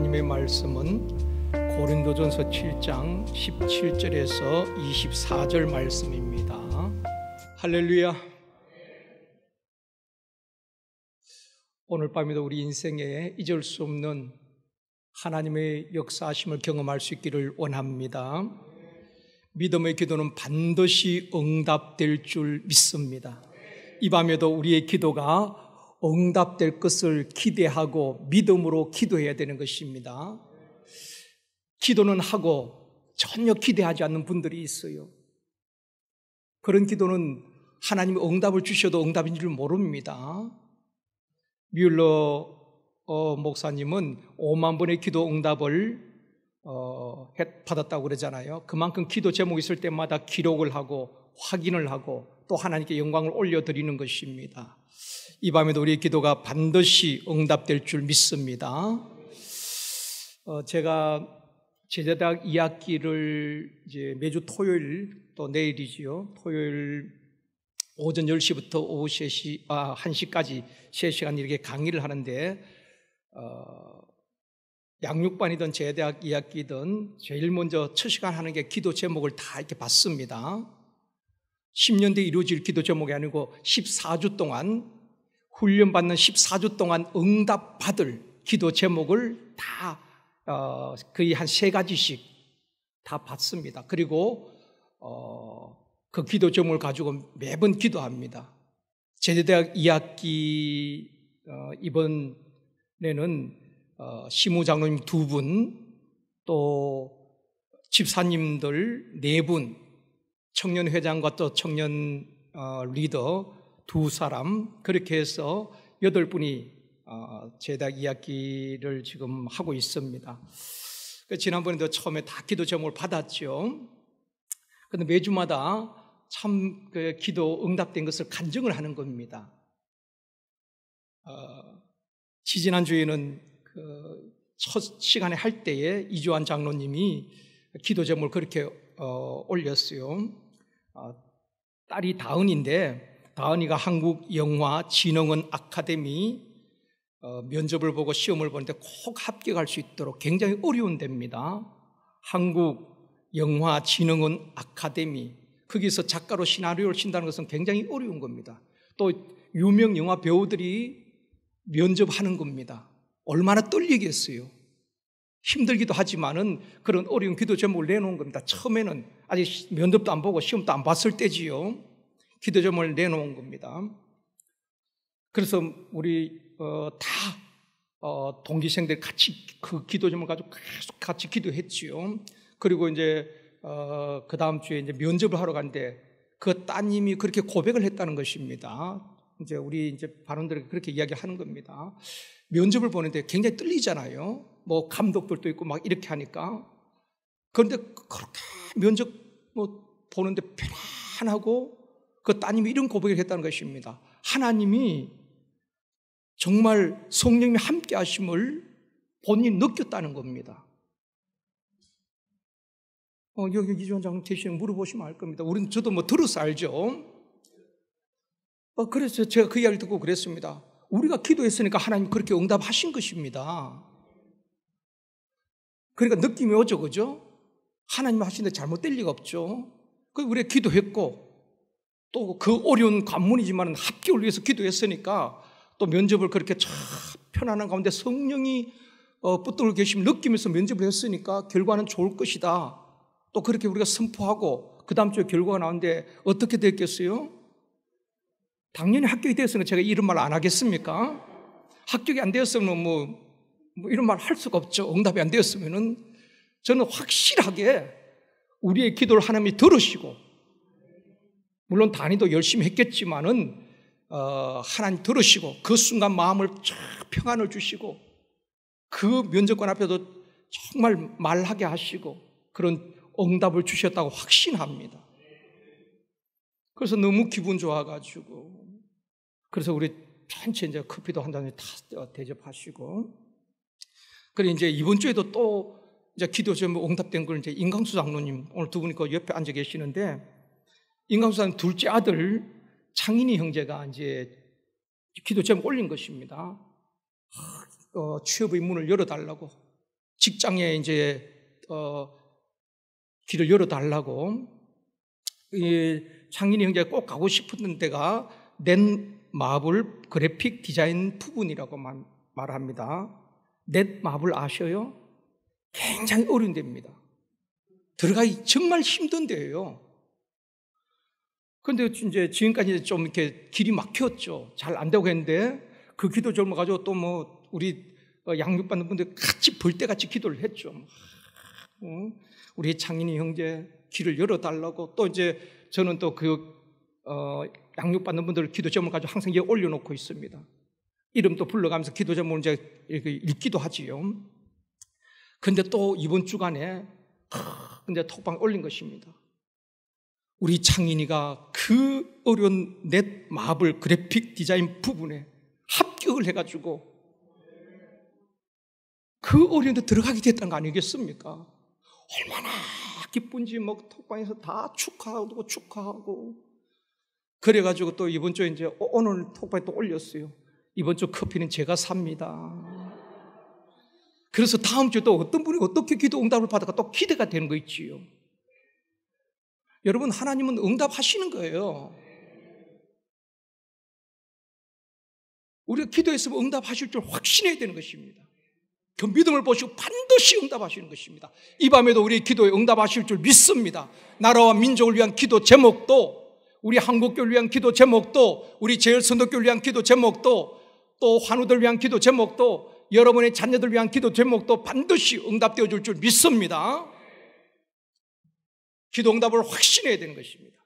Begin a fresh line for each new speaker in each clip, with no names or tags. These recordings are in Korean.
하나님의 말씀은 고린도전서 7장 17절에서 24절 말씀입니다. 할렐루야. 오늘 밤에도 우리 인생에 잊을 수 없는 하나님의 역사하심을 경험할 수 있기를 원합니다. 믿음의 기도는 반드시 응답될 줄 믿습니다. 이 밤에도 우리의 기도가 응답될 것을 기대하고 믿음으로 기도해야 되는 것입니다. 기도는 하고 전혀 기대하지 않는 분들이 있어요. 그런 기도는 하나님이 응답을 주셔도 응답인 줄 모릅니다. 뮬러 목사님은 5만 번의 기도 응답을 받았다고 그러잖아요. 그만큼 기도 제목이 있을 때마다 기록을 하고 확인을 하고 또 하나님께 영광을 올려드리는 것입니다. 이 밤에도 우리의 기도가 반드시 응답될 줄 믿습니다. 제가 제자대학 2학기를 이제 매주 토요일, 또 내일이지요, 토요일 오전 10시부터 오후 1시까지 3시간 이렇게 강의를 하는데, 양육반이든 제대학 2학기든 제일 먼저 첫 시간 하는 게 기도 제목을 다 이렇게 받습니다. 10년 뒤에 이루어질 기도 제목이 아니고 14주 동안 훈련받는 14주 동안 응답받을 기도 제목을 다 거의 한 3가지씩 다 받습니다. 그리고 그 기도 제목을 가지고 매번 기도합니다. 제대대학 2학기 이번에는 시무장로님 2분, 또 집사님들 4분, 청년회장과 또 청년 리더 2사람, 그렇게 해서 8분이 제대학 2학기를 지금 하고 있습니다. 지난번에도 처음에 다 기도 제목을 받았죠. 그런데 매주마다 참 그 기도 응답된 것을 간증을 하는 겁니다. 지지난주에는 그 첫 시간에 할 때에 이주환 장로님이 기도 제목을 그렇게 올렸어요. 딸이 다은인데, 다은이가 한국영화진흥원 아카데미 면접을 보고 시험을 보는데 꼭 합격할 수 있도록 굉장히 어려운 데입니다. 한국영화진흥원 아카데미, 거기서 작가로 시나리오를 쓴다는 것은 굉장히 어려운 겁니다. 또 유명 영화 배우들이 면접하는 겁니다. 얼마나 떨리겠어요. 힘들기도 하지만은 그런 어려운 기도 제목을 내놓은 겁니다. 처음에는 아직 면접도 안 보고 시험도 안 봤을 때지요. 기도 제목을 내놓은 겁니다. 그래서 우리 다 동기생들 같이 그 기도 제목을 가지고 계속 같이 기도했지요. 그리고 이제 그 다음 주에 이제 면접을 하러 갔는데 그 따님이 그렇게 고백을 했다는 것입니다. 이제 우리 이제 발언들에게 그렇게 이야기하는 겁니다. 면접을 보는데 굉장히 떨리잖아요. 뭐 감독들도 있고 막 이렇게 하니까. 그런데 그렇게 면접 보는데 편안하고 그 따님이 이런 고백을 했다는 것입니다. 하나님이 정말 성령님이 함께 하심을 본인이 느꼈다는 겁니다. 여기 이주환 장로님 계시면 물어보시면 알 겁니다. 저도 뭐 들어서 알죠. 그래서 제가 그 이야기를 듣고 그랬습니다. 우리가 기도했으니까 하나님 그렇게 응답하신 것입니다. 그러니까 느낌이 오죠, 그죠? 하나님 하시는데 잘못될 리가 없죠. 우리가 기도했고, 또 그 어려운 관문이지만 합격을 위해서 기도했으니까 또 면접을 그렇게 참 편안한 가운데 성령이 붙들고 계시면 느끼면서 면접을 했으니까 결과는 좋을 것이다. 또 그렇게 우리가 선포하고 그 다음 주에 결과가 나오는데 어떻게 됐겠어요? 당연히 합격이 되었으면 제가 이런 말 안 하겠습니까? 합격이 안 되었으면 뭐 이런 말 할 수가 없죠. 응답이 안 되었으면은. 저는 확실하게 우리의 기도를 하나님이 들으시고, 물론 단위도 열심히 했겠지만은 하나님 들으시고 그 순간 마음을 쫙 평안을 주시고 그 면접관 앞에도 정말 말하게 하시고 그런 응답을 주셨다고 확신합니다. 그래서 너무 기분 좋아가지고, 그래서 우리 전체 이제 커피도 한 잔에 다 대접하시고, 그리고 이제 이번 주에도 또 이제 기도 제목 응답된 걸 이제 임강수 장로님, 오늘 두 분이 그 옆에 앉아 계시는데, 임강수 장로님 둘째 아들 창인이 형제가 이제 기도 제목 올린 것입니다. 취업의 문을 열어달라고. 직장에 이제 길을 열어달라고 창인이 형제가 꼭 가고 싶었던 데가 넷마블 그래픽 디자인 부분이라고 말합니다. 넷마블 아셔요? 굉장히 어려운 데입니다. 들어가기 정말 힘든 데예요. 그런데 이제 지금까지 좀 이렇게 길이 막혔죠. 잘 안 되고 했는데 그 기도 젊어 가지고 또 뭐 우리 양육받는 분들 같이 벌떼같이 기도를 했죠. 우리 창인이 형제 길을 열어달라고. 또 이제 저는 또 양육받는 분들 기도 제목을 가지고 항상 여기 올려놓고 있습니다. 이름도 불러가면서 기도 제목을 이제 읽기도 하지요. 근데 또 이번 주간에 근데 톡방 올린 것입니다. 우리 창인이가 그 어려운 넷마블 그래픽 디자인 부분에 합격을 해가지고 그 어려운 데 들어가게 됐다는 거 아니겠습니까? 얼마나 기쁜지 뭐 톡방에서 다 축하하고 그래가지고 또 이번 주에 이제 오늘 톡방에 또 올렸어요. 이번 주 커피는 제가 삽니다. 그래서 다음 주에 또 어떤 분이 어떻게 기도 응답을 받을까 또 기대가 되는 거 있지요. 여러분, 하나님은 응답하시는 거예요. 우리가 기도했으면 응답하실 줄 확신해야 되는 것입니다. 그 믿음을 보시고 반드시 응답하시는 것입니다. 이 밤에도 우리 기도에 응답하실 줄 믿습니다. 나라와 민족을 위한 기도 제목도, 우리 한국교회를 위한 기도 제목도, 우리 제일선도교회를 위한 기도 제목도, 또 환우들 위한 기도 제목도, 여러분의 자녀들 위한 기도 제목도 반드시 응답되어 줄 줄 믿습니다. 기도 응답을 확신해야 되는 것입니다.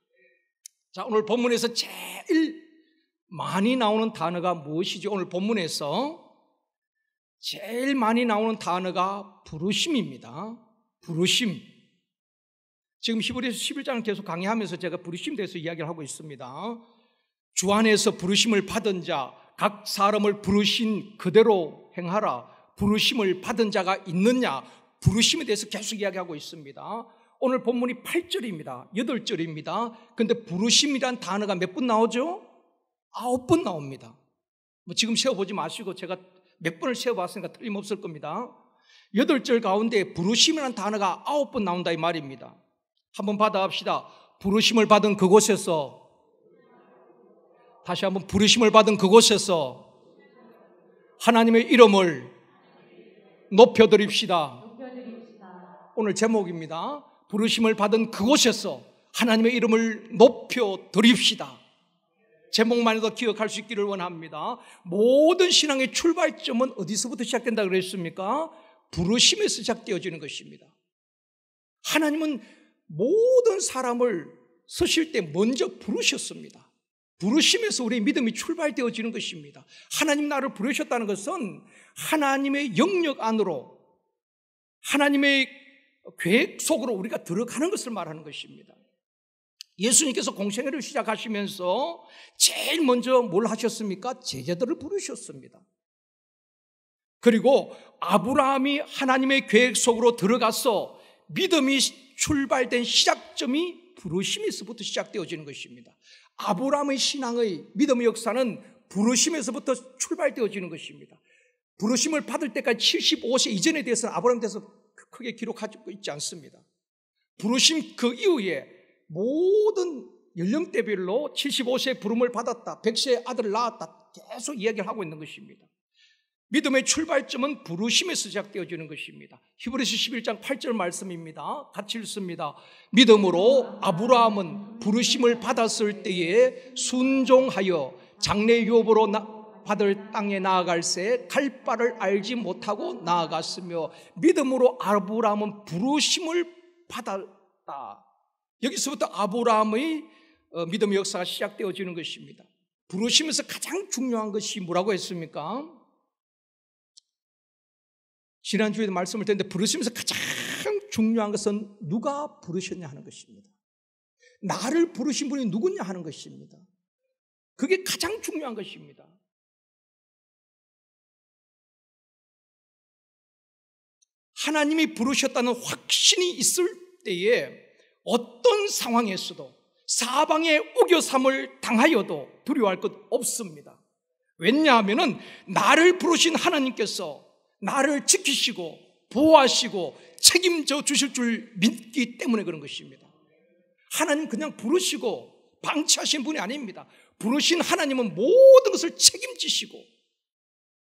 자, 오늘 본문에서 제일 많이 나오는 단어가 무엇이지? 오늘 본문에서 제일 많이 나오는 단어가 부르심입니다. 부르심. 지금 히브리서 11장을 계속 강의하면서 제가 부르심에 대해서 이야기를 하고 있습니다. 주 안에서 부르심을 받은 자, 각 사람을 부르신 그대로 행하라. 부르심을 받은 자가 있느냐? 부르심에 대해서 계속 이야기하고 있습니다. 오늘 본문이 8절입니다. 8절입니다. 근데 부르심이란 단어가 몇 번 나오죠? 9번 나옵니다. 뭐 지금 세어보지 마시고 제가 몇 번을 세어봤으니까 틀림없을 겁니다. 8절 가운데 부르심이라는 단어가 9번 나온다 이 말입니다. 한번 받아봅시다. 부르심을 받은 그곳에서, 다시 한번 부르심을 받은 그곳에서 하나님의 이름을 높여드립시다. 오늘 제목입니다. 부르심을 받은 그곳에서 하나님의 이름을 높여드립시다. 제목만 해도 기억할 수 있기를 원합니다. 모든 신앙의 출발점은 어디서부터 시작된다 그랬습니까? 부르심에서 시작되어지는 것입니다. 하나님은 모든 사람을 쓰실 때 먼저 부르셨습니다. 부르심에서 우리의 믿음이 출발되어지는 것입니다. 하나님 나를 부르셨다는 것은 하나님의 영역 안으로, 하나님의 계획 속으로 우리가 들어가는 것을 말하는 것입니다. 예수님께서 공생애를 시작하시면서 제일 먼저 뭘 하셨습니까? 제자들을 부르셨습니다. 그리고 아브라함이 하나님의 계획 속으로 들어가서 믿음이 출발된 시작점이 부르심에서부터 시작되어지는 것입니다. 아브라함의 신앙의 믿음의 역사는 부르심에서부터 출발되어지는 것입니다. 부르심을 받을 때까지 75세 이전에 대해서는 아브라함에 대해서 크게 기록하고 있지 않습니다. 부르심 그 이후에 모든 연령대별로 75세 부름을 받았다, 100세의 아들을 낳았다 계속 이야기를 하고 있는 것입니다. 믿음의 출발점은 부르심에서 시작되어지는 것입니다. 히브리서 11장 8절 말씀입니다. 같이 읽습니다. 믿음으로 아브라함은 부르심을 받았을 때에 순종하여 장래 유업으로 받을 땅에 나아갈새 갈 바를 알지 못하고 나아갔으며, 믿음으로 아브라함은 부르심을 받았다. 여기서부터 아브라함의 믿음의 역사가 시작되어지는 것입니다. 부르심에서 가장 중요한 것이 뭐라고 했습니까? 지난주에도 말씀을 드렸는데 부르심에서 가장 중요한 것은 누가 부르셨냐 하는 것입니다. 나를 부르신 분이 누구냐 하는 것입니다. 그게 가장 중요한 것입니다. 하나님이 부르셨다는 확신이 있을 때에 어떤 상황에서도 사방의 우겨삼을 당하여도 두려워할 것 없습니다. 왜냐하면 나를 부르신 하나님께서 나를 지키시고 보호하시고 책임져 주실 줄 믿기 때문에 그런 것입니다. 하나님 그냥 부르시고 방치하신 분이 아닙니다. 부르신 하나님은 모든 것을 책임지시고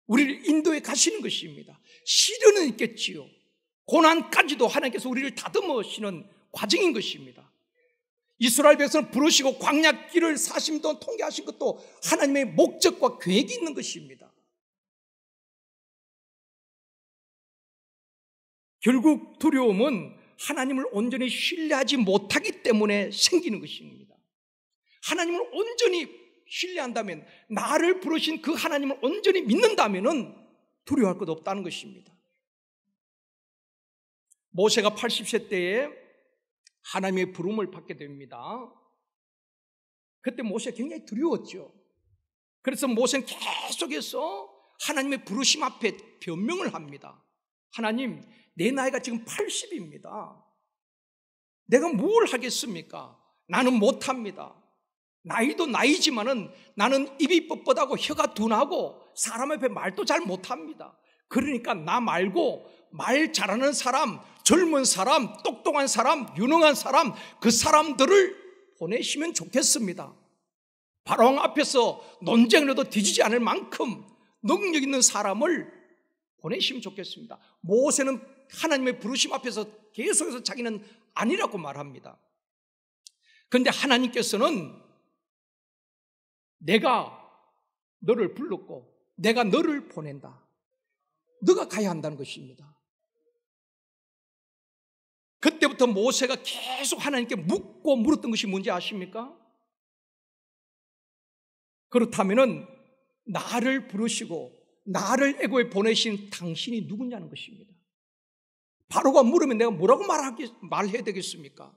우리를 인도해 가시는 것입니다. 시련은 있겠지요. 고난까지도 하나님께서 우리를 다듬으시는 과정인 것입니다. 이스라엘 백성을 부르시고 광야길을 40년 동안 통계하신 것도 하나님의 목적과 계획이 있는 것입니다. 결국 두려움은 하나님을 온전히 신뢰하지 못하기 때문에 생기는 것입니다. 하나님을 온전히 신뢰한다면, 나를 부르신 그 하나님을 온전히 믿는다면 두려워할 것 없다는 것입니다. 모세가 80세 때에 하나님의 부름을 받게 됩니다. 그때 모세가 굉장히 두려웠죠. 그래서 모세는 계속해서 하나님의 부르심 앞에 변명을 합니다. 하나님, 내 나이가 지금 80입니다. 내가 뭘 하겠습니까? 나는 못합니다. 나이도 나이지만은 나는 입이 뻣뻣하고 혀가 둔하고 사람 앞에 말도 잘 못합니다. 그러니까 나 말고 말 잘하는 사람, 젊은 사람, 똑똑한 사람, 유능한 사람, 그 사람들을 보내시면 좋겠습니다. 바로왕 앞에서 논쟁을 해도 뒤지지 않을 만큼 능력 있는 사람을 보내시면 좋겠습니다. 모세는 하나님의 부르심 앞에서 계속해서 자기는 아니라고 말합니다. 그런데 하나님께서는 내가 너를 불렀고 내가 너를 보낸다. 너가 가야 한다는 것입니다. 그때부터 모세가 계속 하나님께 묻고 물었던 것이 뭔지 아십니까? 그렇다면은 나를 부르시고 나를 애고에 보내신 당신이 누구냐는 것입니다. 바로가 물으면 내가 뭐라고 말해야 되겠습니까?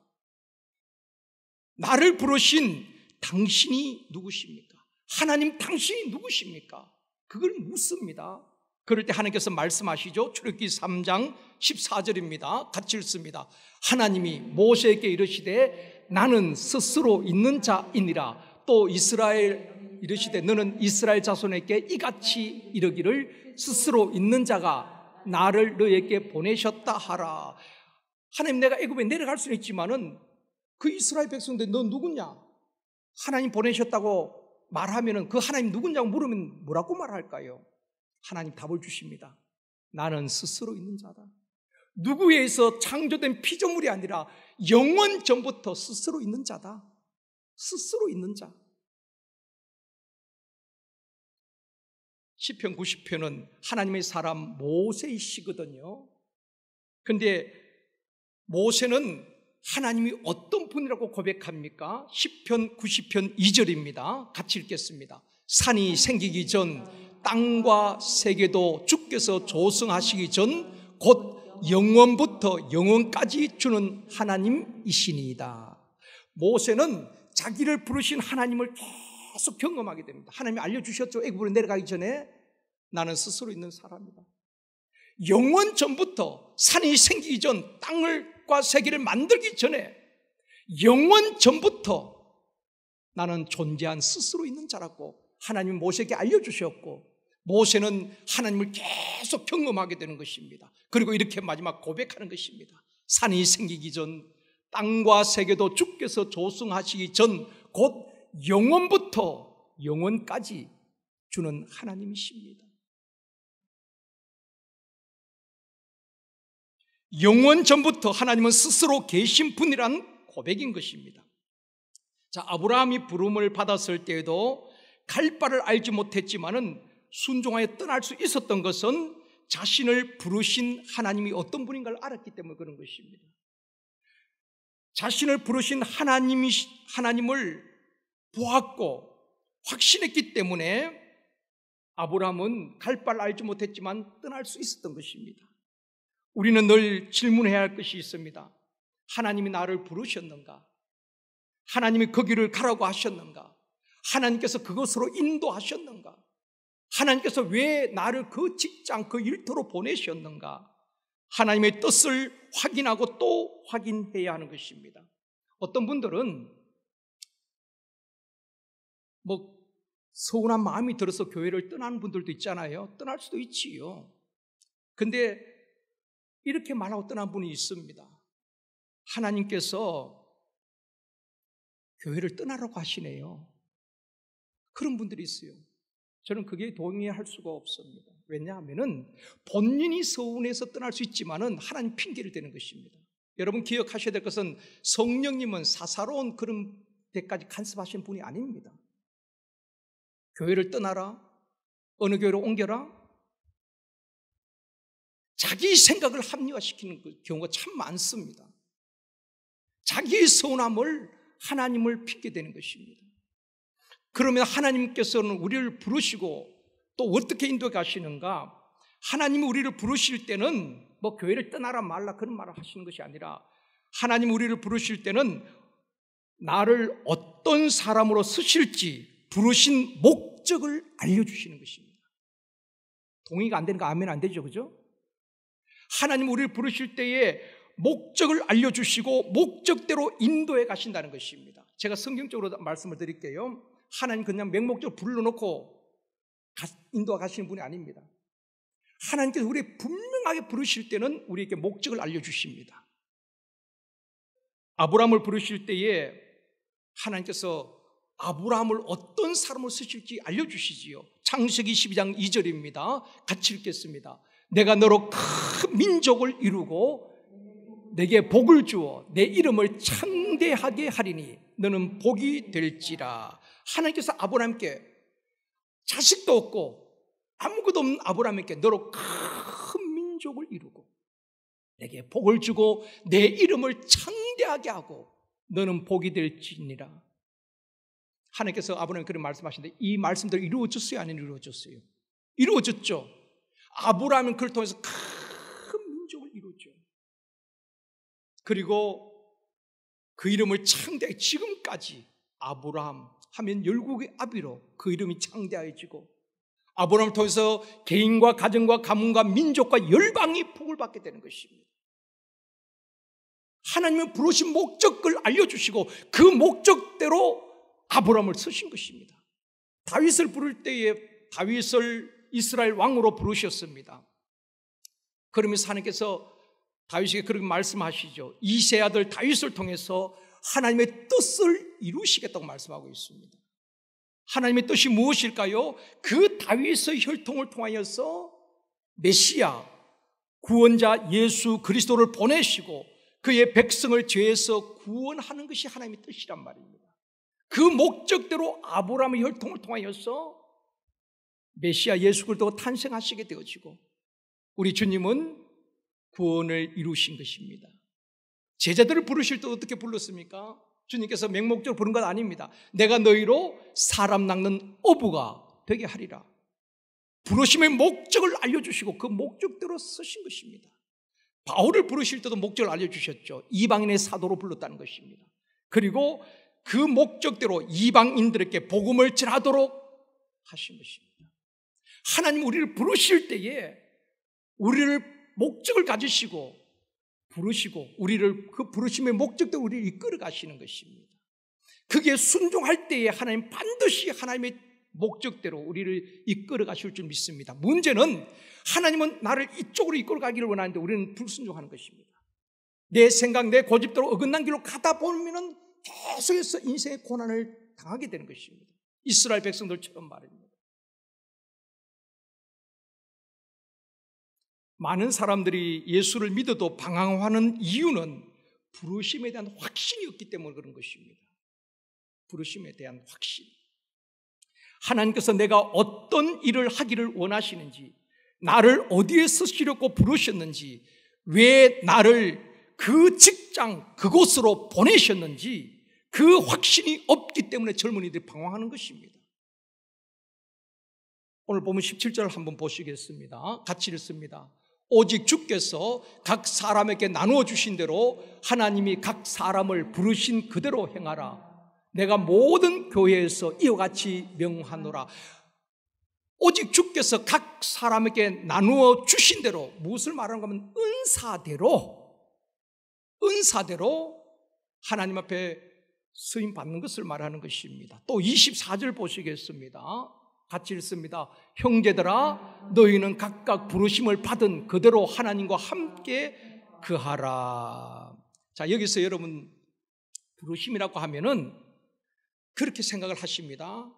나를 부르신 당신이 누구십니까? 하나님 당신이 누구십니까? 그걸 묻습니다. 그럴 때 하나님께서 말씀하시죠. 출애굽기 3장 14절입니다. 같이 읽습니다. 하나님이 모세에게 이르시되 나는 스스로 있는 자이니라. 또 이스라엘 이르시되 너는 이스라엘 자손에게 이같이 이르기를 스스로 있는 자가 나를 너에게 보내셨다 하라. 하나님, 내가 애굽에 내려갈 수는 있지만은 그 이스라엘 백성들 너 누구냐? 하나님 보내셨다고 말하면은 그 하나님 누구냐고 물으면 뭐라고 말할까요? 하나님 답을 주십니다. 나는 스스로 있는 자다. 누구에 의해서 창조된 피조물이 아니라 영원 전부터 스스로 있는 자다. 스스로 있는 자. 시편 90편은 하나님의 사람 모세의 시거든요. 그런데 모세는 하나님이 어떤 분이라고 고백합니까? 시편 90편 2절입니다. 같이 읽겠습니다. 산이 생기기 전 땅과 세계도 주께서 조성하시기 전 곧 영원부터 영원까지 주는 하나님이시니이다. 모세는 자기를 부르신 하나님을 계속 경험하게 됩니다. 하나님이 알려주셨죠. 애굽으로 내려가기 전에 나는 스스로 있는 사람이다. 영원 전부터, 산이 생기기 전 땅과 세계를 만들기 전에 영원 전부터 나는 존재한 스스로 있는 자라고 하나님이 모세에게 알려주셨고, 모세는 하나님을 계속 경험하게 되는 것입니다. 그리고 이렇게 마지막 고백하는 것입니다. 산이 생기기 전 땅과 세계도 주께서 조성하시기 전 곧 영원부터 영원까지 주는 하나님이십니다. 영원 전부터 하나님은 스스로 계신 분이라는 고백인 것입니다. 자, 아브라함이 부름을 받았을 때에도 갈 바를 알지 못했지만은 순종하여 떠날 수 있었던 것은 자신을 부르신 하나님이 어떤 분인가를 알았기 때문에 그런 것입니다. 자신을 부르신 하나님을 보았고 확신했기 때문에 아브라함은 갈 바를 알지 못했지만 떠날 수 있었던 것입니다. 우리는 늘 질문해야 할 것이 있습니다. 하나님이 나를 부르셨는가? 하나님이 그 길을 가라고 하셨는가? 하나님께서 그것으로 인도하셨는가? 하나님께서 왜 나를 그 직장, 그 일터로 보내셨는가? 하나님의 뜻을 확인하고 또 확인해야 하는 것입니다. 어떤 분들은 서운한 마음이 들어서 교회를 떠나는 분들도 있잖아요. 떠날 수도 있지요. 근데 이렇게 말하고 떠난 분이 있습니다. 하나님께서 교회를 떠나라고 하시네요. 그런 분들이 있어요. 저는 그게 동의할 수가 없습니다. 왜냐하면 본인이 서운해서 떠날 수 있지만은 하나님 핑계를 대는 것입니다. 여러분 기억하셔야 될 것은 성령님은 사사로운 그런 데까지 간섭하시는 분이 아닙니다. 교회를 떠나라, 어느 교회로 옮겨라, 자기 생각을 합리화시키는 경우가 참 많습니다. 자기의 서운함을 하나님을 핑계대는 것입니다. 그러면 하나님께서는 우리를 부르시고 또 어떻게 인도해 가시는가? 하나님이 우리를 부르실 때는 뭐 교회를 떠나라 말라 그런 말을 하시는 것이 아니라 하나님이 우리를 부르실 때는 나를 어떤 사람으로 쓰실지 부르신 목적을 알려주시는 것입니다. 동의가 안 되니까 아멘 안 되죠, 그죠? 하나님 우리를 부르실 때에 목적을 알려주시고 목적대로 인도해 가신다는 것입니다. 제가 성경적으로 말씀을 드릴게요. 하나님 그냥 맹목적으로 불러놓고 인도해 가시는 분이 아닙니다. 하나님께서 우리 분명하게 부르실 때는 우리에게 목적을 알려주십니다. 아브라함을 부르실 때에 하나님께서 아브라함을 어떤 사람으로 쓰실지 알려주시지요. 창세기 12장 2절입니다. 같이 읽겠습니다. 내가 너로 큰 민족을 이루고 내게 복을 주어 내 이름을 창대하게 하리니 너는 복이 될지라. 하나님께서 아브라함께 자식도 없고 아무것도 없는 아브라함에게 너로 큰 민족을 이루고 내게 복을 주고 내 이름을 창대하게 하고 너는 복이 될지니라. 하나님께서 아브라함에게 그런 말씀하시는데 이 말씀대로 이루어졌어요? 아니면 이루어졌어요? 이루어졌죠. 아브라함은 그걸 통해서 큰 민족을 이루었죠. 그리고 그 이름을 창대하게 지금까지 아브라함 하면 열국의 아비로 그 이름이 창대해지고 아브라함을 통해서 개인과 가정과 가문과 민족과 열방이 복을 받게 되는 것입니다. 하나님은 부르신 목적을 알려주시고 그 목적대로 아브라함을 쓰신 것입니다. 다윗을 부를 때에 다윗을 이스라엘 왕으로 부르셨습니다. 그러면서 하나님께서 다윗에게 그렇게 말씀하시죠. 이세 아들 다윗을 통해서 하나님의 뜻을 이루시겠다고 말씀하고 있습니다. 하나님의 뜻이 무엇일까요? 그 다윗의 혈통을 통하여서 메시아, 구원자 예수 그리스도를 보내시고 그의 백성을 죄에서 구원하는 것이 하나님의 뜻이란 말입니다. 그 목적대로 아브라함의 혈통을 통하여서 메시아 예수 그리스도가 탄생하시게 되어지고 우리 주님은 구원을 이루신 것입니다. 제자들을 부르실 때 어떻게 불렀습니까? 주님께서 맹목적으로 부른 건 아닙니다. 내가 너희로 사람 낚는 어부가 되게 하리라. 부르심의 목적을 알려주시고 그 목적대로 쓰신 것입니다. 바울을 부르실 때도 목적을 알려주셨죠. 이방인의 사도로 불렀다는 것입니다. 그리고 그 목적대로 이방인들에게 복음을 전하도록 하신 것입니다. 하나님 우리를 부르실 때에 우리를 목적을 가지시고 부르시고 우리를 그 부르심의 목적대로 우리를 이끌어 가시는 것입니다. 그게 순종할 때에 하나님 반드시 하나님의 목적대로 우리를 이끌어 가실 줄 믿습니다. 문제는 하나님은 나를 이쪽으로 이끌어 가기를 원하는데 우리는 불순종하는 것입니다. 내 생각, 내 고집대로 어긋난 길로 가다 보면은 계속해서 인생의 고난을 당하게 되는 것입니다. 이스라엘 백성들처럼 말입니다. 많은 사람들이 예수를 믿어도 방황하는 이유는 부르심에 대한 확신이 없기 때문에 그런 것입니다. 부르심에 대한 확신. 하나님께서 내가 어떤 일을 하기를 원하시는지, 나를 어디에 쓰시려고 부르셨는지, 왜 나를 그 직장, 그곳으로 보내셨는지 그 확신이 없기 때문에 젊은이들이 방황하는 것입니다. 오늘 보면 17절 한번 보시겠습니다. 같이 읽습니다. 오직 주께서 각 사람에게 나누어 주신 대로 하나님이 각 사람을 부르신 그대로 행하라. 내가 모든 교회에서 이와 같이 명하노라. 오직 주께서 각 사람에게 나누어 주신 대로, 무엇을 말하는가 하면 은사대로 하나님 앞에 쓰임 받는 것을 말하는 것입니다. 또 24절 보시겠습니다. 같이 읽습니다. 형제들아, 너희는 각각 부르심을 받은 그대로 하나님과 함께 거하라. 자, 여기서 여러분 부르심이라고 하면은 그렇게 생각을 하십니다.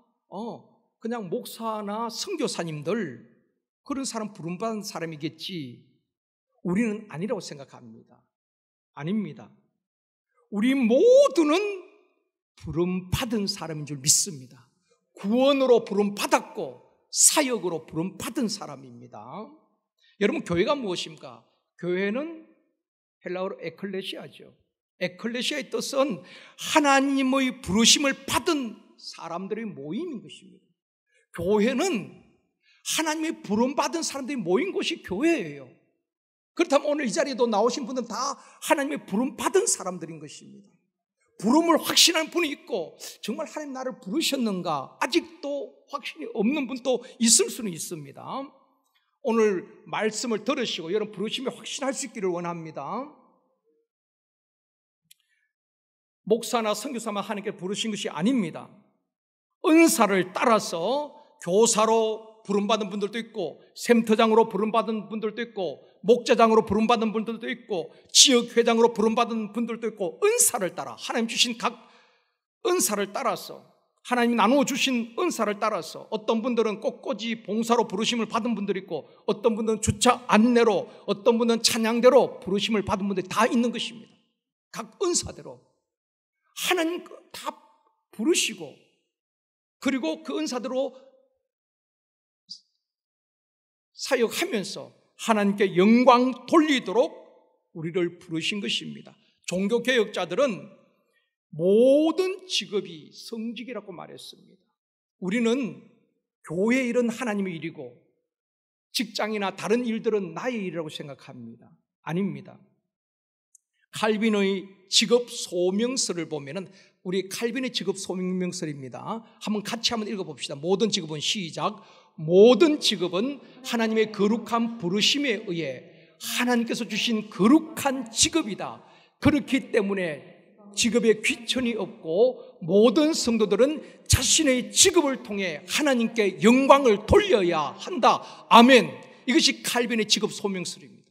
그냥 목사나 선교사님들 그런 사람 부름받은 사람이겠지. 우리는 아니라고 생각합니다. 아닙니다. 우리 모두는 부름받은 사람인 줄 믿습니다. 구원으로 부름받았고 사역으로 부름받은 사람입니다. 여러분, 교회가 무엇입니까? 교회는 헬라어로 에클레시아죠. 에클레시아의 뜻은 하나님의 부르심을 받은 사람들의 모임인 것입니다. 교회는 하나님의 부름받은 사람들이 모인 곳이 교회예요. 그렇다면 오늘 이 자리에도 나오신 분들은 다 하나님의 부름받은 사람들인 것입니다. 부름을 확신하는 분이 있고 정말 하나님 나를 부르셨는가 아직도 확신이 없는 분도 있을 수는 있습니다. 오늘 말씀을 들으시고 여러분 부르심에 확신할 수 있기를 원합니다. 목사나 선교사만 하나님께 부르신 것이 아닙니다. 은사를 따라서 교사로 부름받은 분들도 있고 샘터장으로 부름받은 분들도 있고 목자장으로 부름받은 분들도 있고 지역회장으로 부름받은 분들도 있고 은사를 따라 하나님 주신 각 은사를 따라서 하나님이 나누어 주신 은사를 따라서 어떤 분들은 꽃꽂이 봉사로 부르심을 받은 분들이 있고 어떤 분들은 주차 안내로 어떤 분은 찬양대로 부르심을 받은 분들이 다 있는 것입니다. 각 은사대로 하나님 다 부르시고 그리고 그 은사대로 사역하면서 하나님께 영광 돌리도록 우리를 부르신 것입니다. 종교개혁자들은 모든 직업이 성직이라고 말했습니다. 우리는 교회 일은 하나님의 일이고 직장이나 다른 일들은 나의 일이라고 생각합니다. 아닙니다. 칼빈의 직업 소명서를 보면은 우리 칼빈의 직업 소명서입니다. 한번 같이 한번 읽어봅시다. 모든 직업은 시작. 모든 직업은 하나님의 거룩한 부르심에 의해 하나님께서 주신 거룩한 직업이다. 그렇기 때문에 직업에 귀천이 없고 모든 성도들은 자신의 직업을 통해 하나님께 영광을 돌려야 한다. 아멘. 이것이 칼빈의 직업 소명서입니다.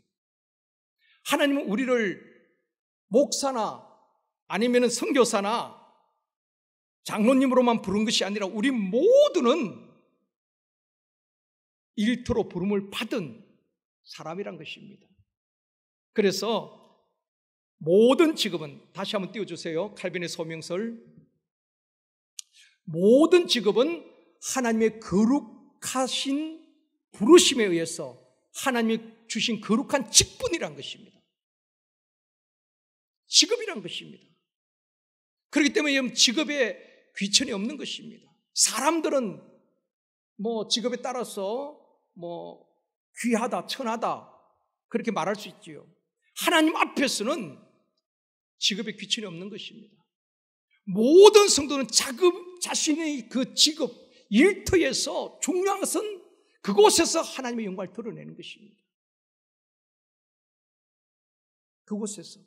하나님은 우리를 목사나 아니면 선교사나 장로님으로만 부른 것이 아니라 우리 모두는 일터로 부름을 받은 사람이란 것입니다. 그래서 모든 직업은 다시 한번 띄워주세요. 칼빈의 소명설. 모든 직업은 하나님의 거룩하신 부르심에 의해서 하나님이 주신 거룩한 직분이란 것입니다. 직업이란 것입니다. 그렇기 때문에 직업에 귀천이 없는 것입니다. 사람들은 직업에 따라서 귀하다, 천하다 그렇게 말할 수 있지요. 하나님 앞에서는 직업에 귀천이 없는 것입니다. 모든 성도는 자신의 그 직업, 일터에서 중요한 것은 그곳에서 하나님의 영광을 드러내는 것입니다. 그곳에서.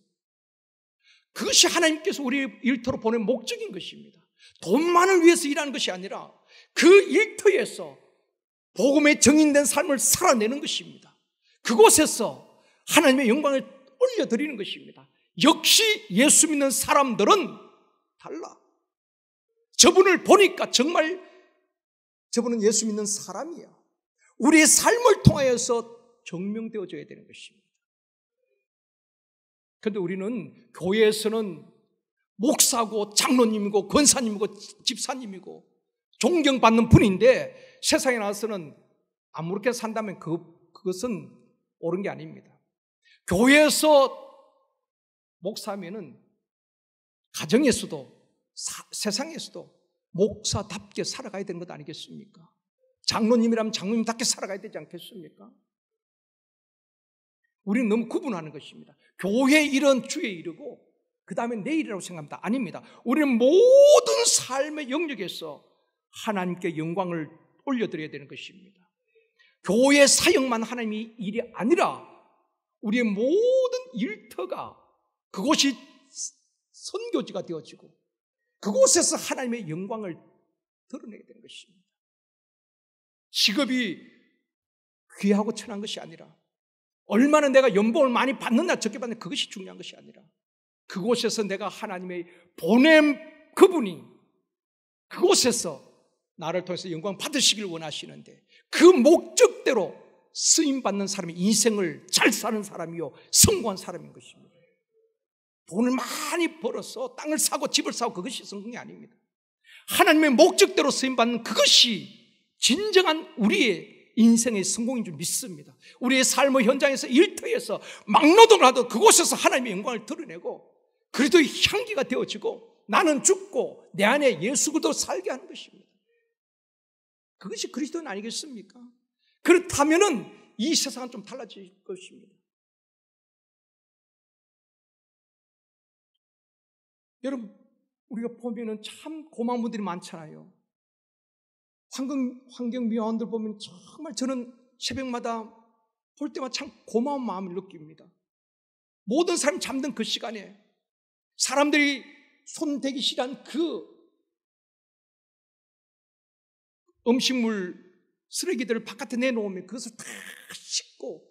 그것이 하나님께서 우리 일터로 보낸 목적인 것입니다. 돈만을 위해서 일하는 것이 아니라 그 일터에서 복음에 정인된 삶을 살아내는 것입니다. 그곳에서 하나님의 영광을 올려드리는 것입니다. 역시 예수 믿는 사람들은 달라. 저분을 보니까 정말 저분은 예수 믿는 사람이야. 우리의 삶을 통하여서 증명되어져야 되는 것입니다. 그런데 우리는 교회에서는 목사고 장로님이고 권사님이고 집사님이고 존경받는 분인데 세상에 나와서는 아무렇게 산다면 그것은 옳은 게 아닙니다. 교회에서 목사면은 가정에서도 세상에서도 목사답게 살아가야 되는 것 아니겠습니까? 장로님이라면 장로님답게 살아가야 되지 않겠습니까? 우리는 너무 구분하는 것입니다. 교회 일은 주의 일이고 그 다음에 내 일이라고 생각합니다. 아닙니다. 우리는 모든 삶의 영역에서 하나님께 영광을 올려드려야 되는 것입니다. 교회 사역만 하나님의 일이 아니라 우리의 모든 일터가 그곳이 선교지가 되어지고 그곳에서 하나님의 영광을 드러내게 되는 것입니다. 직업이 귀하고 천한 것이 아니라 얼마나 내가 연봉을 많이 받느냐 적게 받느냐 그것이 중요한 것이 아니라 그곳에서 내가 하나님의 보냄 그분이 그곳에서 나를 통해서 영광 받으시길 원하시는데 그 목적대로 쓰임받는 사람이 인생을 잘 사는 사람이요 성공한 사람인 것입니다. 돈을 많이 벌어서 땅을 사고 집을 사고 그것이 성공이 아닙니다. 하나님의 목적대로 쓰임받는 그것이 진정한 우리의 인생의 성공인 줄 믿습니다. 우리의 삶의 현장에서 일터에서 막노동을 하도 그곳에서 하나님의 영광을 드러내고 그리스도의 향기가 되어지고 나는 죽고 내 안에 예수 그리스도 살게 하는 것입니다. 그것이 그리스도는 아니겠습니까? 그렇다면은 이 세상은 좀 달라질 것입니다. 여러분, 우리가 보면은 참 고마운 분들이 많잖아요. 환경미화원들 보면 정말 저는 새벽마다 볼 때마다 참 고마운 마음을 느낍니다. 모든 사람이 잠든 그 시간에 사람들이 손대기 싫어한 그 음식물 쓰레기들을 바깥에 내놓으면 그것을 다 씻고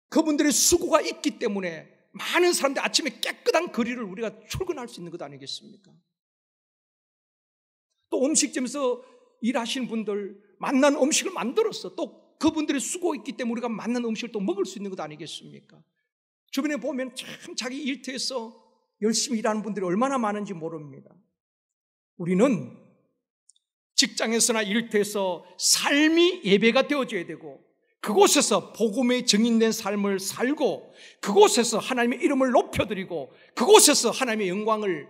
그분들의 수고가 있기 때문에 많은 사람들이 아침에 깨끗한 거리를 우리가 출근할 수 있는 것 아니겠습니까? 또 음식점에서 일하시는 분들 맛난 음식을 만들어서 또 그분들의 수고가 있기 때문에 우리가 맛난 음식을 또 먹을 수 있는 것 아니겠습니까? 주변에 보면 참 자기 일터에서 열심히 일하는 분들이 얼마나 많은지 모릅니다. 우리는 직장에서나 일터에서 삶이 예배가 되어져야 되고 그곳에서 복음의 증인된 삶을 살고 그곳에서 하나님의 이름을 높여드리고 그곳에서 하나님의 영광을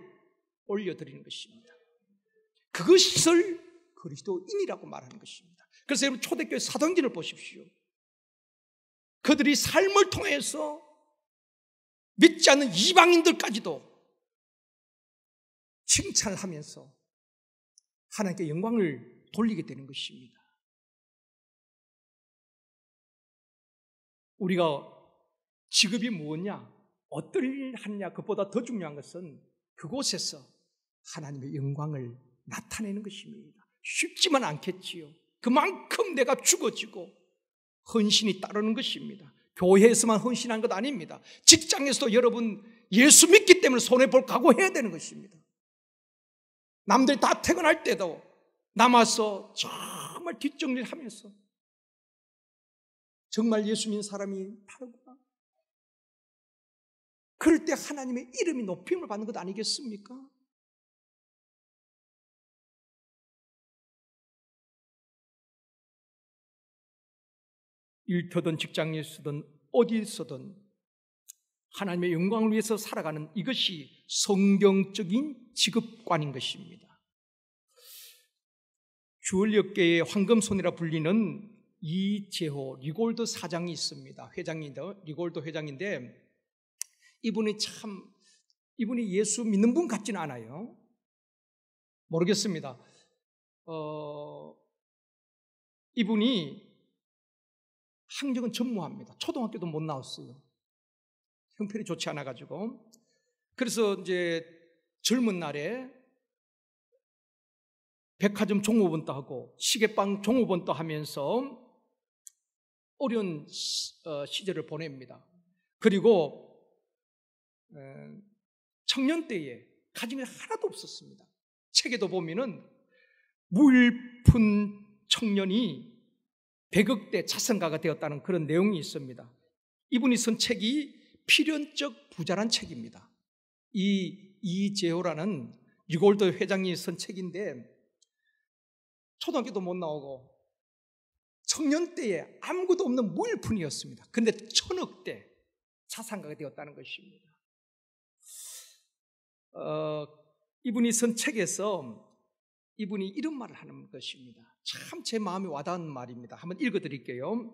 올려드리는 것입니다. 그것을 그리스도인이라고 말하는 것입니다. 그래서 여러분 초대교회 사도행전을 보십시오. 그들이 삶을 통해서 믿지 않는 이방인들까지도 칭찬을 하면서 하나님께 영광을 돌리게 되는 것입니다. 우리가 직업이 무엇냐, 어떤 일을 하느냐 그것보다 더 중요한 것은 그곳에서 하나님의 영광을 나타내는 것입니다. 쉽지만 않겠지요. 그만큼 내가 죽어지고 헌신이 따르는 것입니다. 교회에서만 헌신한 것 아닙니다. 직장에서도 여러분 예수 믿기 때문에 손해볼 각오해야 되는 것입니다. 남들이 다 퇴근할 때도 남아서 정말 뒷정리를 하면서 정말 예수 믿는 사람이 다르구나. 그럴 때 하나님의 이름이 높임을 받는 것 아니겠습니까? 일터든 직장에서든 어디서든 하나님의 영광을 위해서 살아가는 이것이 성경적인 직업관인 것입니다. 주얼리업계의 황금손이라 불리는 이재호 리골드 사장이 있습니다. 회장인데 리골드 회장인데 이분이 예수 믿는 분 같지는 않아요. 모르겠습니다. 이분이 학력은 전무합니다. 초등학교도 못 나왔어요. 형편이 좋지 않아가지고. 그래서 이제 젊은 날에 백화점 종업원도 하고 시계방 종업원도 하면서 어려운 시절을 보냅니다. 그리고 청년 때에 가진 게 하나도 없었습니다. 책에도 보면은 무일푼 청년이 100억대 자산가가 되었다는 그런 내용이 있습니다. 이분이 쓴 책이 필연적 부자란 책입니다. 이재호라는 리골드 회장이 쓴 책인데 초등학교도 못 나오고 청년 때에 아무것도 없는 무일푼이었습니다. 그런데 1000억대 자산가가 되었다는 것입니다. 이분이 쓴 책에서 이분이 이런 말을 하는 것입니다. 참 제 마음에 와닿는 말입니다. 한번 읽어드릴게요.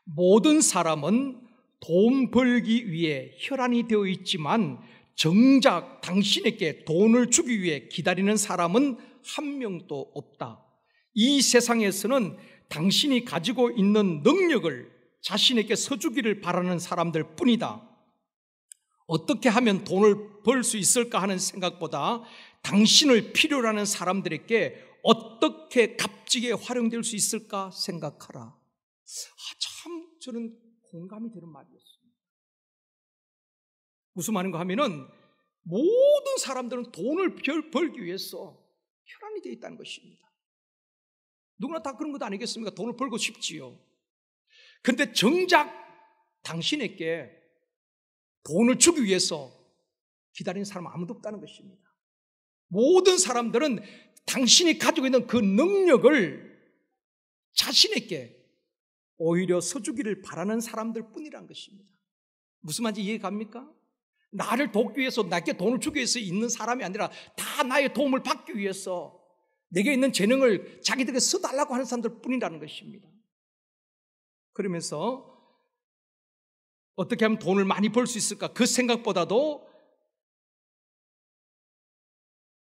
모든 사람은 돈 벌기 위해 혈안이 되어 있지만 정작 당신에게 돈을 주기 위해 기다리는 사람은 한 명도 없다. 이 세상에서는 당신이 가지고 있는 능력을 자신에게 써주기를 바라는 사람들 뿐이다. 어떻게 하면 돈을 벌 수 있을까 하는 생각보다 당신을 필요로 하는 사람들에게 어떻게 값지게 활용될 수 있을까 생각하라. 참 저는 공감이 되는 말이었습니다. 무슨 말인가 하면은 모든 사람들은 돈을 벌기 위해서 혈안이 되어 있다는 것입니다. 누구나 다 그런 것 아니겠습니까? 돈을 벌고 싶지요. 그런데 정작 당신에게 돈을 주기 위해서 기다리는 사람은 아무도 없다는 것입니다. 모든 사람들은 당신이 가지고 있는 그 능력을 자신에게 오히려 써주기를 바라는 사람들 뿐이라는 것입니다. 무슨 말인지 이해갑니까? 나를 돕기 위해서, 나에게 돈을 주기 위해서 있는 사람이 아니라 다 나의 도움을 받기 위해서 내게 있는 재능을 자기들에게 써달라고 하는 사람들 뿐이라는 것입니다. 그러면서 어떻게 하면 돈을 많이 벌 수 있을까? 그 생각보다도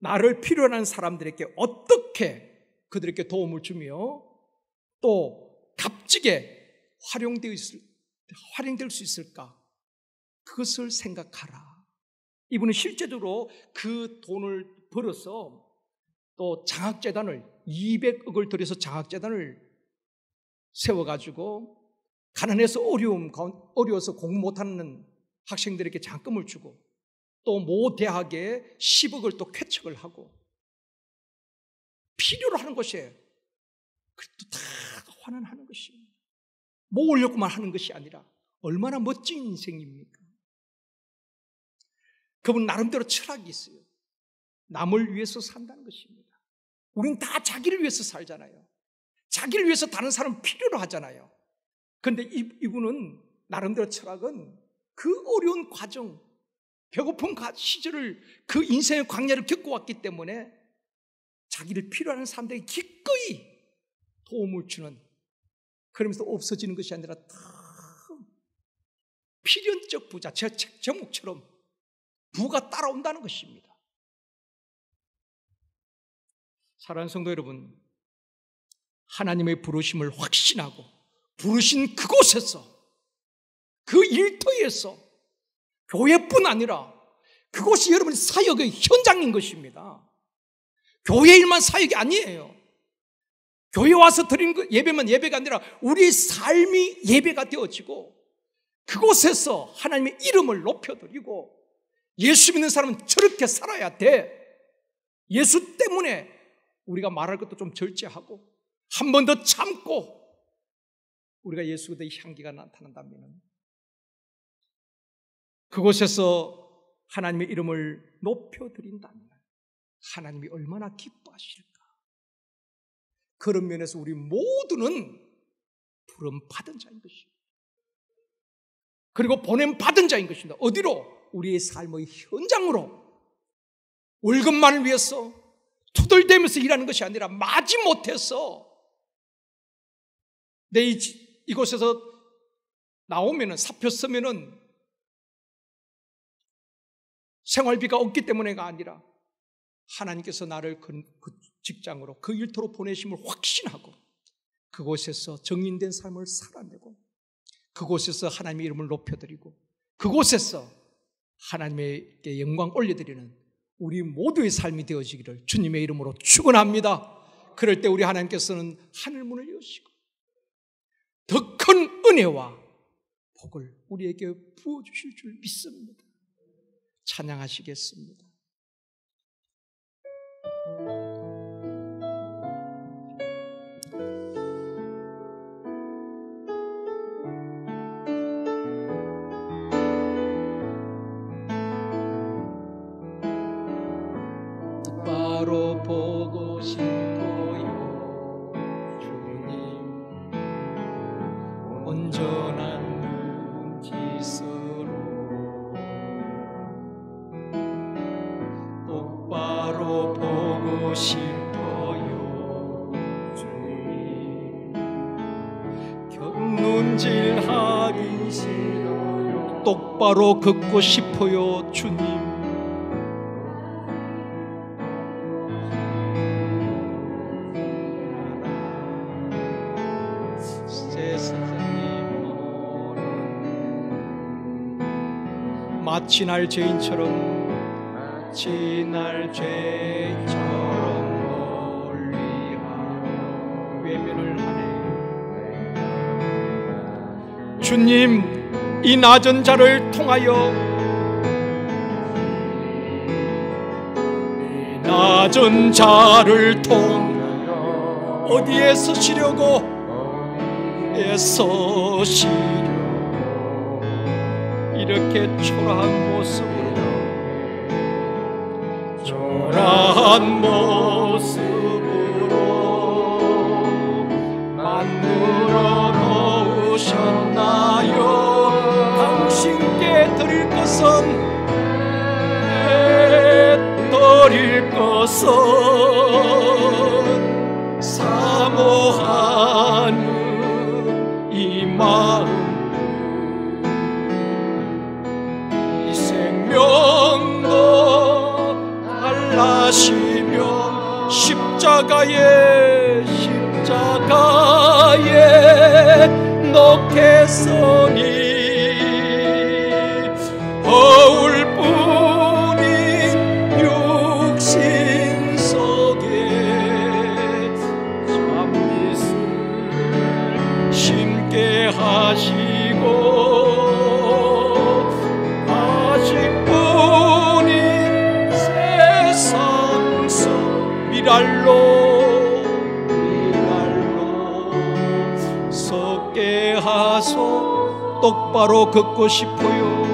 나를 필요로 하는 사람들에게 어떻게 그들에게 도움을 주며 또 값지게 활용될 수 있을까? 그것을 생각하라. 이분은 실제적으로 그 돈을 벌어서 또 장학재단을 200억을 들여서 장학재단을 세워가지고 가난해서 어려워서 공부 못하는 학생들에게 장학금을 주고 또 모 대학에 10억을 또 쾌척을 하고 필요로 하는 것이에요. 그것도 다 환원하는 것입니다. 모으려고만 하는 것이 아니라 얼마나 멋진 인생입니까? 그분 나름대로 철학이 있어요. 남을 위해서 산다는 것입니다. 우리는 다 자기를 위해서 살잖아요. 자기를 위해서 다른 사람 필요로 하잖아요. 그런데 이분은 나름대로 철학은 그 어려운 과정, 배고픈 시절을, 그 인생의 광야를 겪어왔기 때문에 자기를 필요로 하는 사람들에게 기꺼이 도움을 주는, 그러면서 없어지는 것이 아니라 다 필연적 부자, 제 책 제목처럼 부가 따라온다는 것입니다. 사랑하는 성도 여러분, 하나님의 부르심을 확신하고 부르신 그곳에서, 그 일터에서, 교회뿐 아니라 그곳이 여러분의 사역의 현장인 것입니다. 교회 일만 사역이 아니에요. 교회 와서 드리는 예배만 예배가 아니라 우리의 삶이 예배가 되어지고 그곳에서 하나님의 이름을 높여드리고, 예수 믿는 사람은 저렇게 살아야 돼. 예수 때문에 우리가 말할 것도 좀 절제하고 한 번 더 참고 우리가 예수의 향기가 나타난다면 그곳에서 하나님의 이름을 높여드린다면 하나님이 얼마나 기뻐하실까. 그런 면에서 우리 모두는 부름받은 자인 것입니다. 그리고 보냄받은 자인 것입니다. 어디로? 우리의 삶의 현장으로. 월급만을 위해서 투덜대면서 일하는 것이 아니라 마지못해서 내 이곳에서 나오면은, 사표 쓰면은 생활비가 없기 때문에가 아니라 하나님께서 나를 그 직장으로, 그 일터로 보내심을 확신하고 그곳에서 정인된 삶을 살아내고 그곳에서 하나님의 이름을 높여드리고 그곳에서 하나님께 영광 올려드리는 우리 모두의 삶이 되어지기를 주님의 이름으로 축원합니다. 그럴 때 우리 하나님께서는 하늘문을 여시고 더 큰 은혜와 복을 우리에게 부어주실 줄 믿습니다. 찬양하시겠습니다. 똑바로 보고 싶어요 주님, 온전한 눈짓으로 똑바로 보고 싶어요 주님, 경륜질하기 싫어요. 똑바로 걷고 싶어요 주님, 마치 날 죄인처럼 멀리하며 외면을 하네. 주님, 이 낮은 자를 통하여, 이 낮은 자를 통하여 어디에 서시려고 이렇게 초라한 모습으로 만들어 놓으셨나요? 당신께 드릴 것은 사모하는 이 마음, 이 생명도 달라시며 십자가에 넣겠으니 허울뿐인 육신 속에 참빛을 심게 하시고 아직뿐인 세상 속 미랄로 섰게 하소. 똑바로 걷고 싶어요.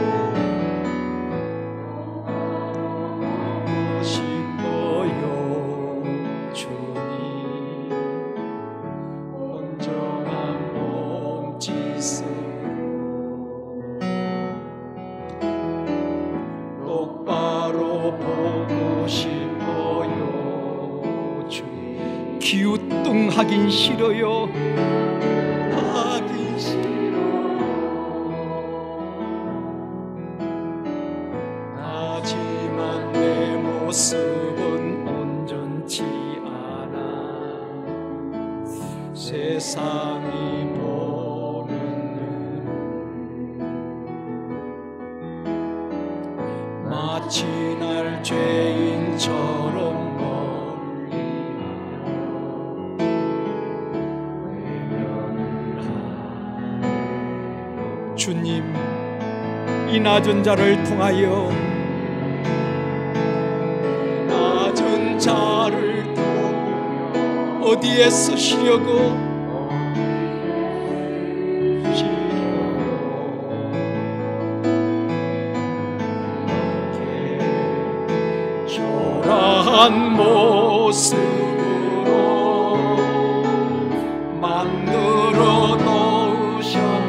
주님, 온전한 몸짓으로 똑바로 보고 싶어요. 주님, 기우뚱하긴 싫어요. 하지만 내 모습은 온전치 않아. 세상이 보는 눈 마치 날 죄인처럼 주님, 이 낮은 자를 통하여 어디에 쓰시려고 초라한 모습으로 만들어 놓으셨나요?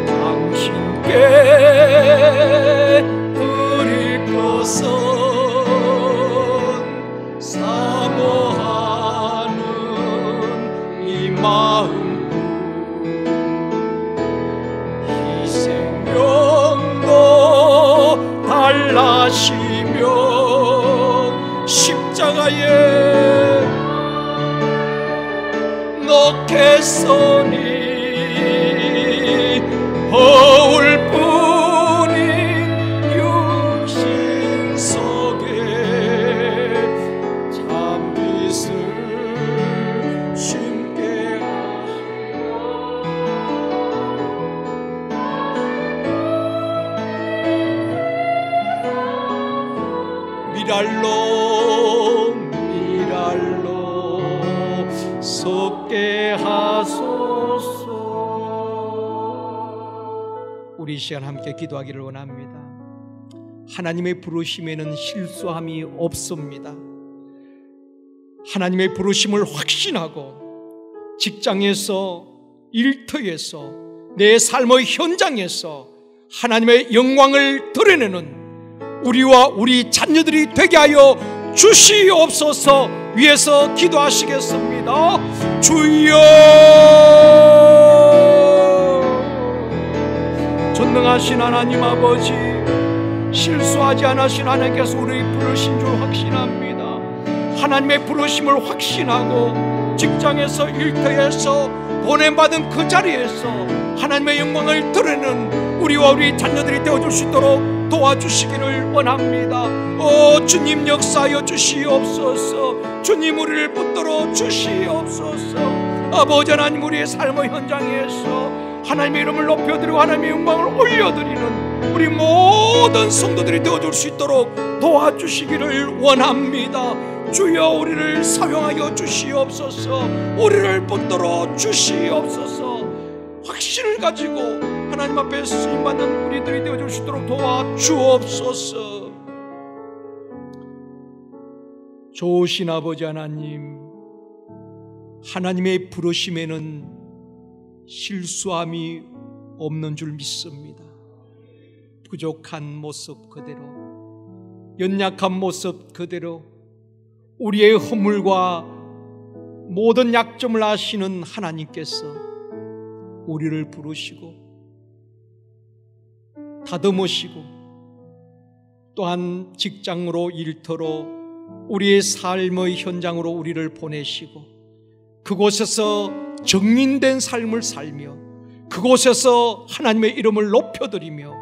당신께 드릴 것은 달라시며 십자가에 넣겠으니 허울뿐인 육신 속에 참빛을 심게 미랄로 솟게 하소서. 우리 이 시간 함께 기도하기를 원합니다. 하나님의 부르심에는 실수함이 없습니다. 하나님의 부르심을 확신하고 직장에서, 일터에서, 내 삶의 현장에서 하나님의 영광을 드러내는 우리와 우리 자녀들이 되게 하여 주시옵소서. 위에서 기도하시겠습니다. 주여, 전능하신 하나님 아버지, 실수하지 않으신 하나님께서 우리를 부르신 줄 확신합니다. 하나님의 부르심을 확신하고 직장에서, 일터에서, 보냄받은 그 자리에서 하나님의 영광을 드러내는 우리와 우리 자녀들이 되어줄 수 있도록 도와주시기를 원합니다. 주님 역사하여 주시옵소서. 주님 우리를 붙들어 주시옵소서. 아버지 하나님, 우리의 삶의 현장에서 하나님의 이름을 높여드리고 하나님의 영광을 올려드리는 우리 모든 성도들이 되어줄 수 있도록 도와주시기를 원합니다. 주여 우리를 사용하여 주시옵소서. 우리를 붙들어 주시옵소서. 확신을 가지고 하나님 앞에 쓰임받는 우리들이 되어줄 수 있도록 도와주옵소서. 좋으신 아버지 하나님, 하나님의 부르심에는 실수함이 없는 줄 믿습니다. 부족한 모습 그대로, 연약한 모습 그대로, 우리의 허물과 모든 약점을 아시는 하나님께서 우리를 부르시고 다듬으시고, 또한 직장으로, 일터로, 우리의 삶의 현장으로 우리를 보내시고, 그곳에서 정인된 삶을 살며, 그곳에서 하나님의 이름을 높여드리며,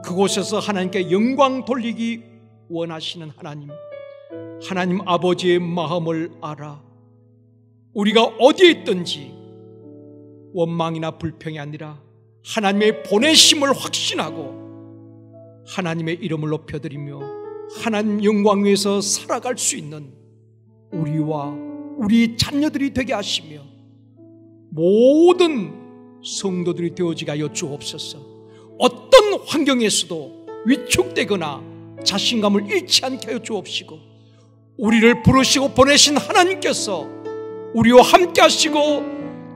그곳에서 하나님께 영광 돌리기 원하시는 하나님 아버지의 마음을 알아 우리가 어디에 있든지 원망이나 불평이 아니라 하나님의 보내심을 확신하고 하나님의 이름을 높여드리며 하나님 영광 위에서 살아갈 수 있는 우리와 우리 자녀들이 되게 하시며 모든 성도들이 되어지게 하여 주옵소서. 어떤 환경에서도 위축되거나 자신감을 잃지 않게 하여 주옵시고, 우리를 부르시고 보내신 하나님께서 우리와 함께 하시고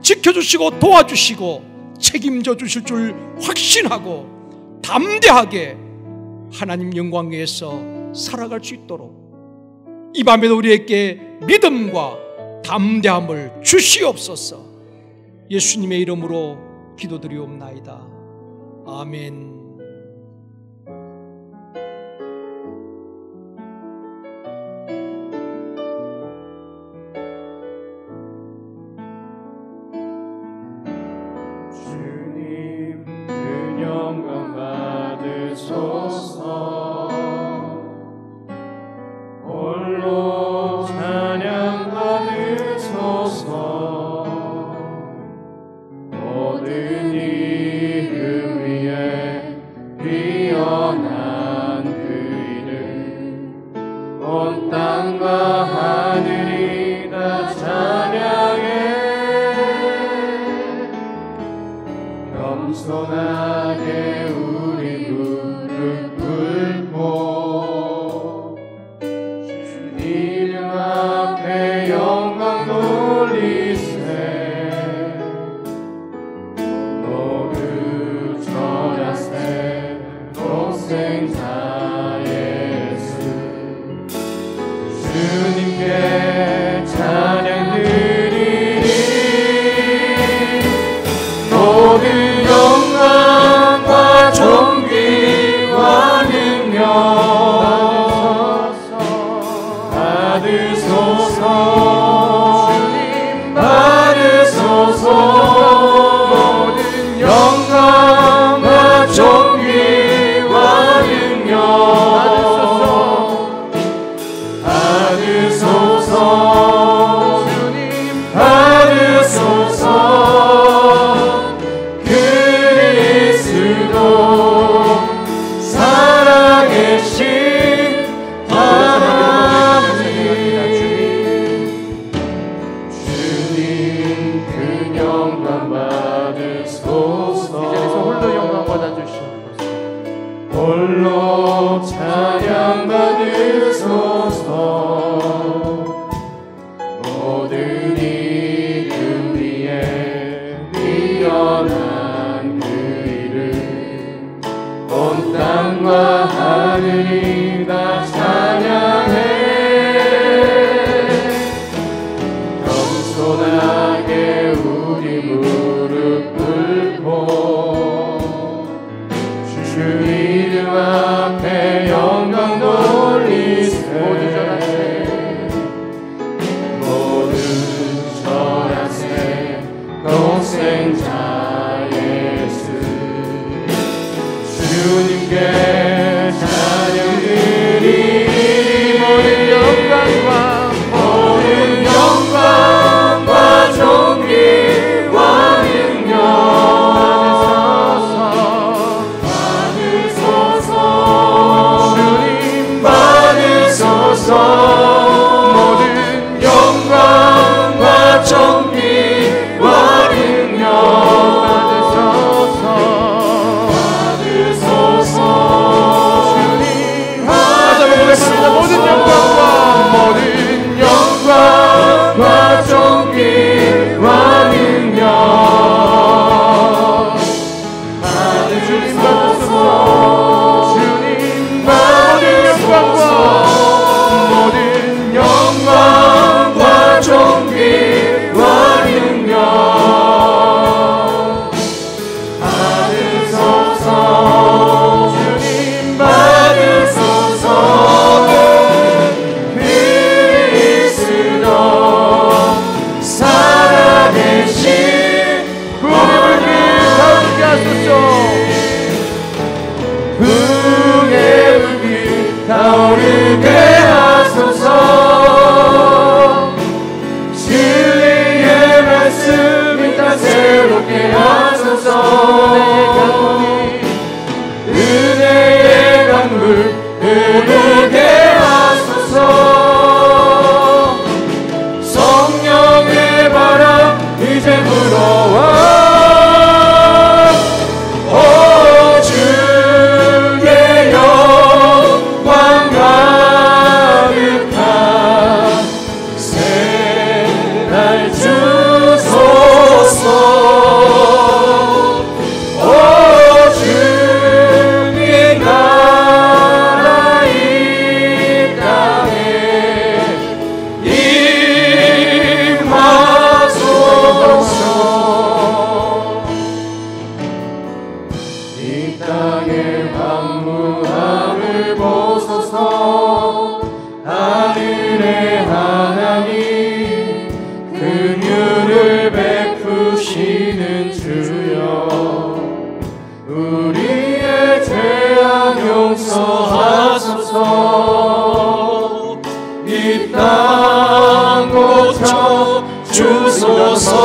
지켜주시고 도와주시고 책임져 주실 줄 확신하고 담대하게 하나님 영광 위에서 살아갈 수 있도록 이 밤에도 우리에게 믿음과 담대함을 주시옵소서. 예수님의 이름으로 기도드리옵나이다. 아멘.
주님 그 영광 받으소서. 홀로 찬양 받으소서. 모든 이름 위에 뛰어난 그 이름, 온 땅과 하늘이 다 찬양해. 겸손하게 우리 무릎 꿇고 주 이름 앞에 영광 돌리세. 모두 절하세 독생자 예수. 주님께 찬양 드리리. 모든 영광과 존귀와 능력 받으소서. 주님 받으소서. 모든 영광과 존귀와 능력 받으소서. 주님 받으소서. 홀로 찬양 받으소서. 모든 이름 위에 뛰어난 그 이름, 온 땅과 하늘이 다 찬양해. 겸손하게 우리 무릎 꿇고 주 이름 앞에 영광 돌리세. 모두 절하세
비춰 주소서.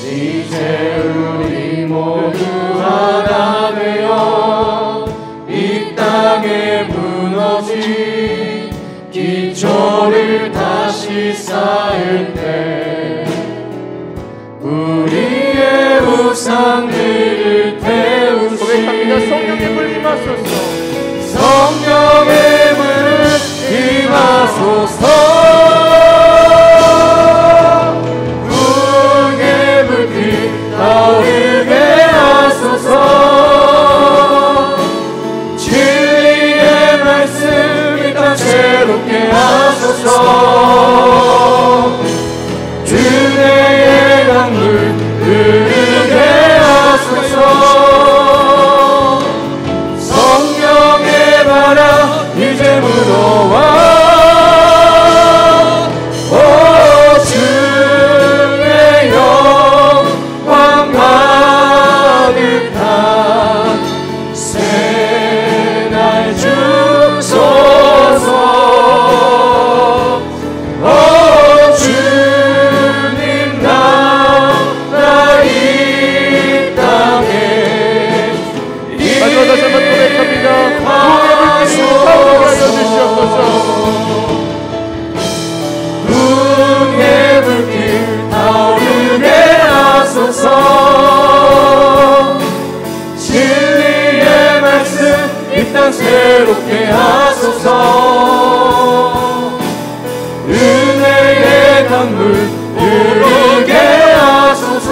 이제 우리 모두 하나 되어 이 땅에 무너진 기초를 다시 쌓을 때 우리의 우상들을 태우시. 성령의 불 임하소서. 성령의 불 임하소서. 부흥의 불길 타오르게 하소서. 진리의 말씀 이 땅 새롭게 하소서. 주내의 강물 흐르게 하소서. 성령의 바람 이제 불어와. 오 주의 영광 가득한 새날 주소서. 오 주님 나라 이 땅에 마지막 다시 한번 고백합니다. 부흥의 불길 타오르게 하소서. 진리의 말씀 이 땅 새롭게 하소서. 은혜의 강물 흐르게 하소서.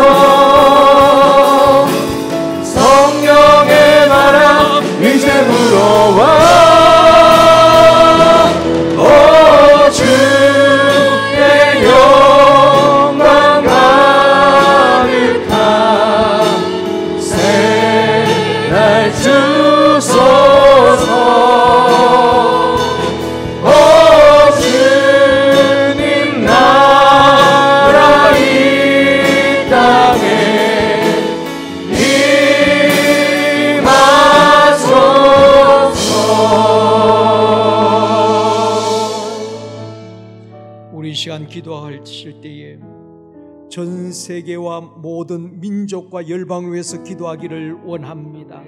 성령의 바람 이제 불어와. 오 주의 영광 가득한 새날 주소서. 오 주님 나라 이 땅에
우리 시간 기도하실 때에 전 세계와 모든 민족과 열방을 위해서 기도하기를 원합니다.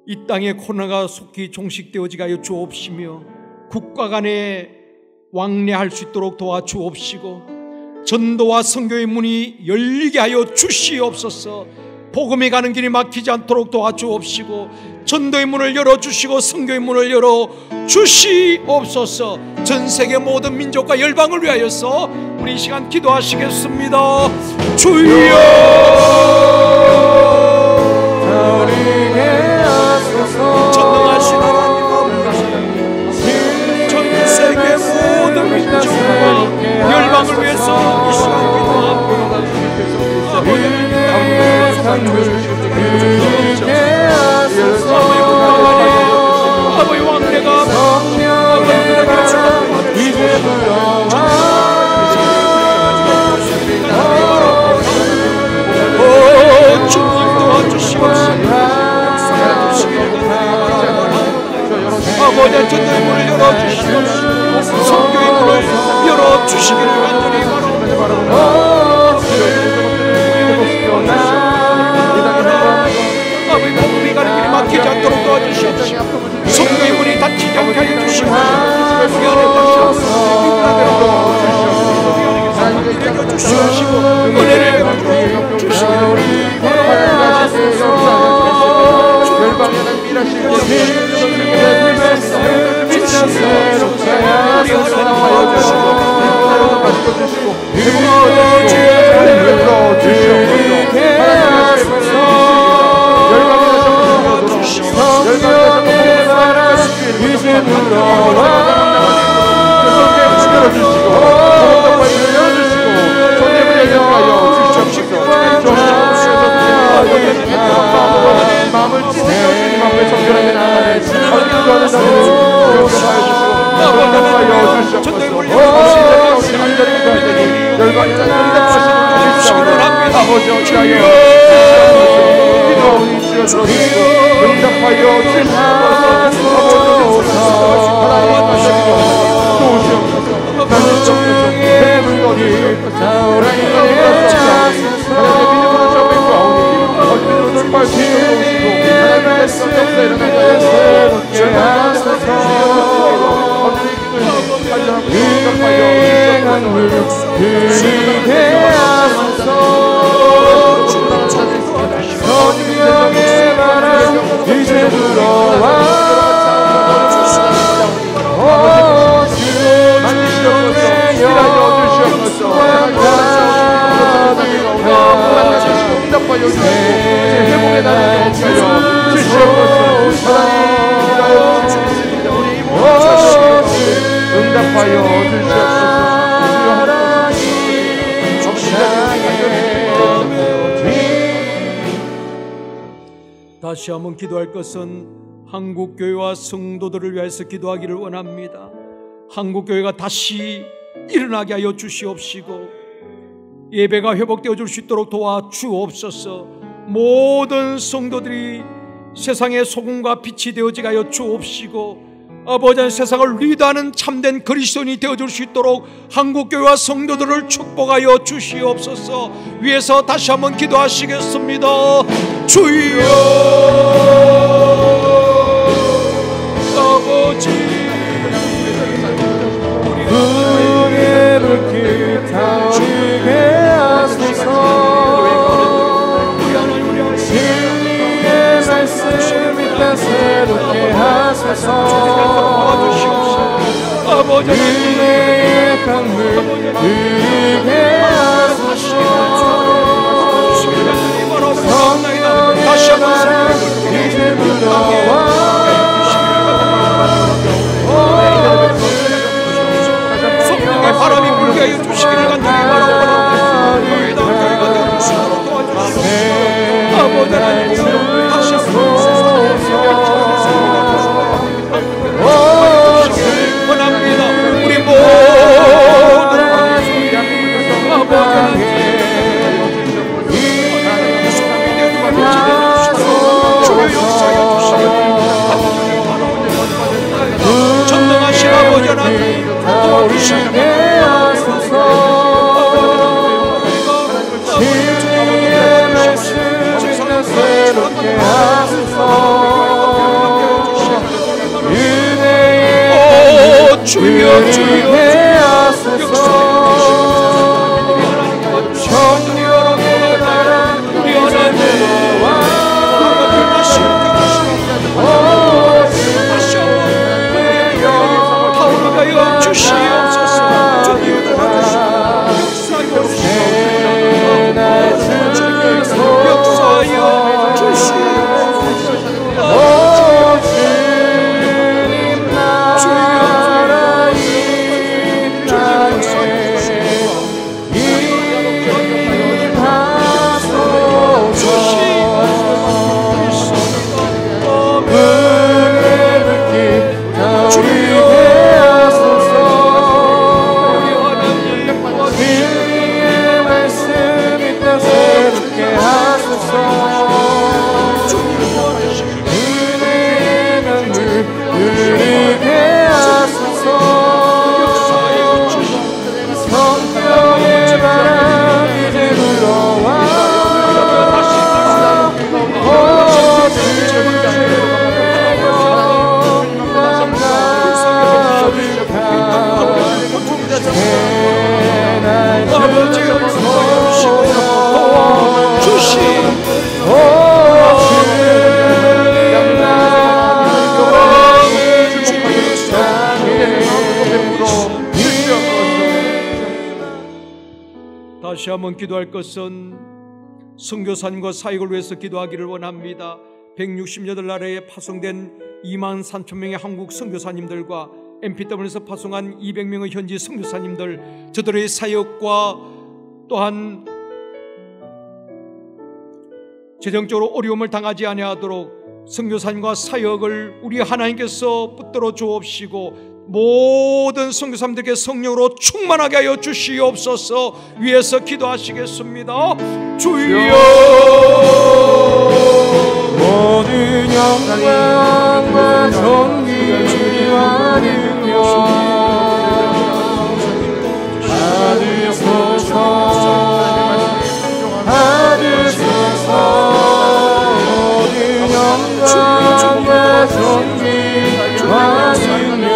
이 땅에 코로나가 속히 종식되어지게 하여 주옵시며 국가 간에 왕래할 수 있도록 도와주옵시고 전도와 선교의 문이 열리게 하여 주시옵소서. 복음이 가는 길이 막히지 않도록 도와주옵시고 전도의 문을 열어주시고 선교의 문을 열어주시옵소서. 전세계 모든 민족과 열방을 위하여서 우리 이 시간 기도하시겠습니다. 주여 전능하신 하나님 아버지, 전세계 모든 민족과 열방을 위해서 이 시간 기도합니다. 아버지 왕래가 이제 불어와. 오 주님 도와주시옵소서. 아버지 전도의 문을 열어주시옵소서. 선교의 문을 열어주시기를 간절히 바랍니다. 아버지 복음이 가는 길이 막히지 않도록 도와주시옵소서. 선교의 문이 닫히지 않게 하여 주시옵소서. 주시고 은혜를 베풀어 주시기를 열방에는 미라실 응답하여 주시옵소서.
강물 흐르게 하소서. 성령의 바람 이제 불어와 회복의 나라에 응답하여
다시 한번 기도할 것은 한국교회와 성도들을 위해서 기도하기를 원합니다. 한국교회가 다시 일어나게 하여 주시옵시고 예배가 회복되어 줄 수 있도록 도와주옵소서. 모든 성도들이 세상의 소금과 빛이 되어지게 하여 주옵시고 아버지 세상을 리드하는 참된 그리스도인이 되어줄 수 있도록 한국교회와 성도들을 축복하여 주시옵소서. 위에서 다시 한번 기도하시겠습니다. 주여 아버지
우리의 불길 타오르게 하소서. 진리의 말씀 이따 새롭게 하소서.
아버지
은혜의 강물 흐르게 하소서. 성령의 바람 이제 불어와
성령의 바람이 불게 하여 주시기를 간절히 바라옵니다. 교회가 되는 수고로 도와주시옵소서. 아버지 하나님 다시 한번 원합니다. 우리 모든 전능하신 아버지 하나님 도와주시옵소서. 주여 주여
성령의 바람 우리 하나님
타오르게 하여 주시옵소서. 주님 역사하여 주시옵소서. 다시 한번 기도할 것은 선교사님과 사역을 위해서 기도하기를 원합니다. 168나라에 파송된 23,000명의 한국 선교사님들과 MPW에서 파송한 200명의 현지 선교사님들, 저들의 사역과 또한 재정적으로 어려움을 당하지 아니하도록 선교사님과 사역을 우리 하나님께서 붙들어 주옵시고 모든 선교사님들에게 성령으로 충만하게 하여 주시옵소서. 위에서 기도하시겠습니다. 주여
모든 영광과 존귀와 능력 받으소서. 모든 영광과 존귀와 능력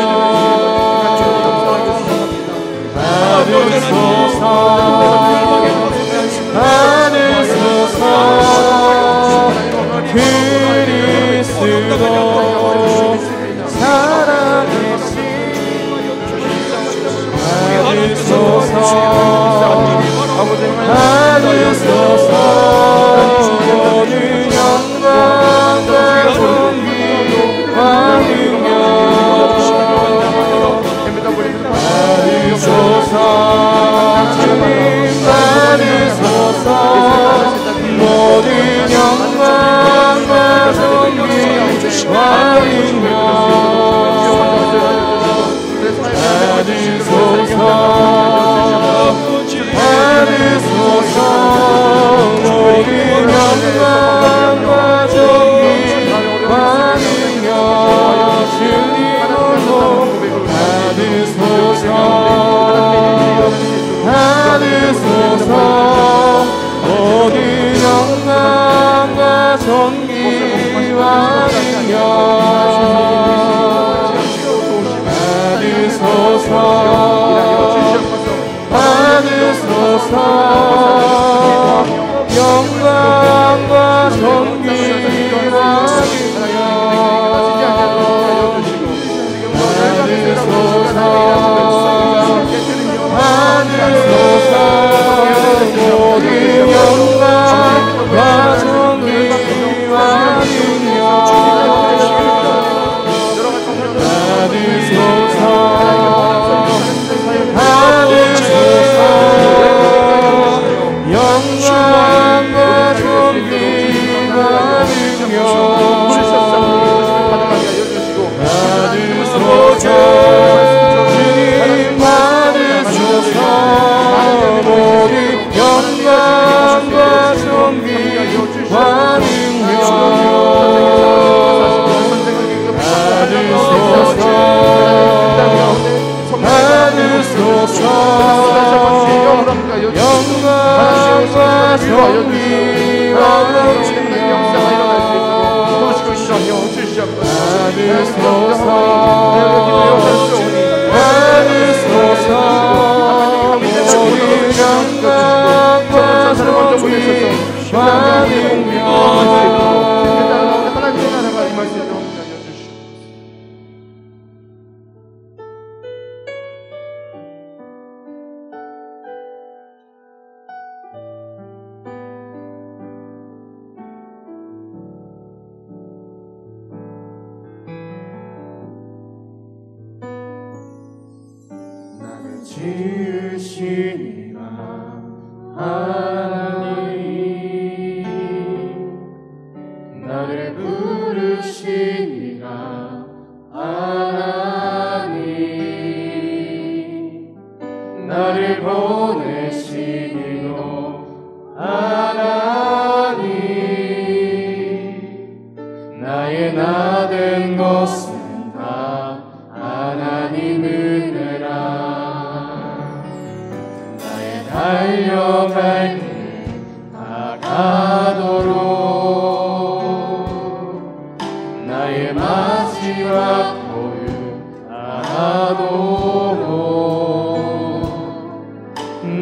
지으시니라 하나님, 나를 부르시니라 하나님, 나를 보내시니로 하나님, 나의 나 된 것은 다 하나님 은혜라. 달려갈 길 다가도록 나의 마지막 고유 다하도록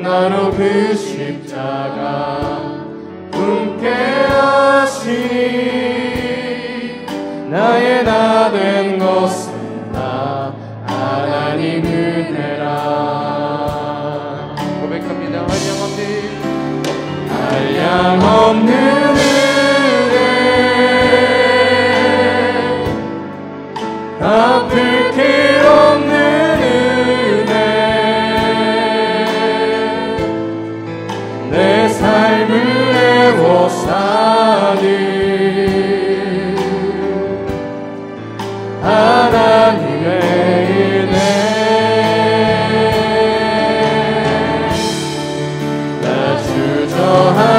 나로 그 십자가 품게 하시니 나의 나 된 것은 다 하나님 은혜라. 한량없는 은혜, 갚을 길 없는 은혜, 내 삶을 애워싸는 하나님의 은혜.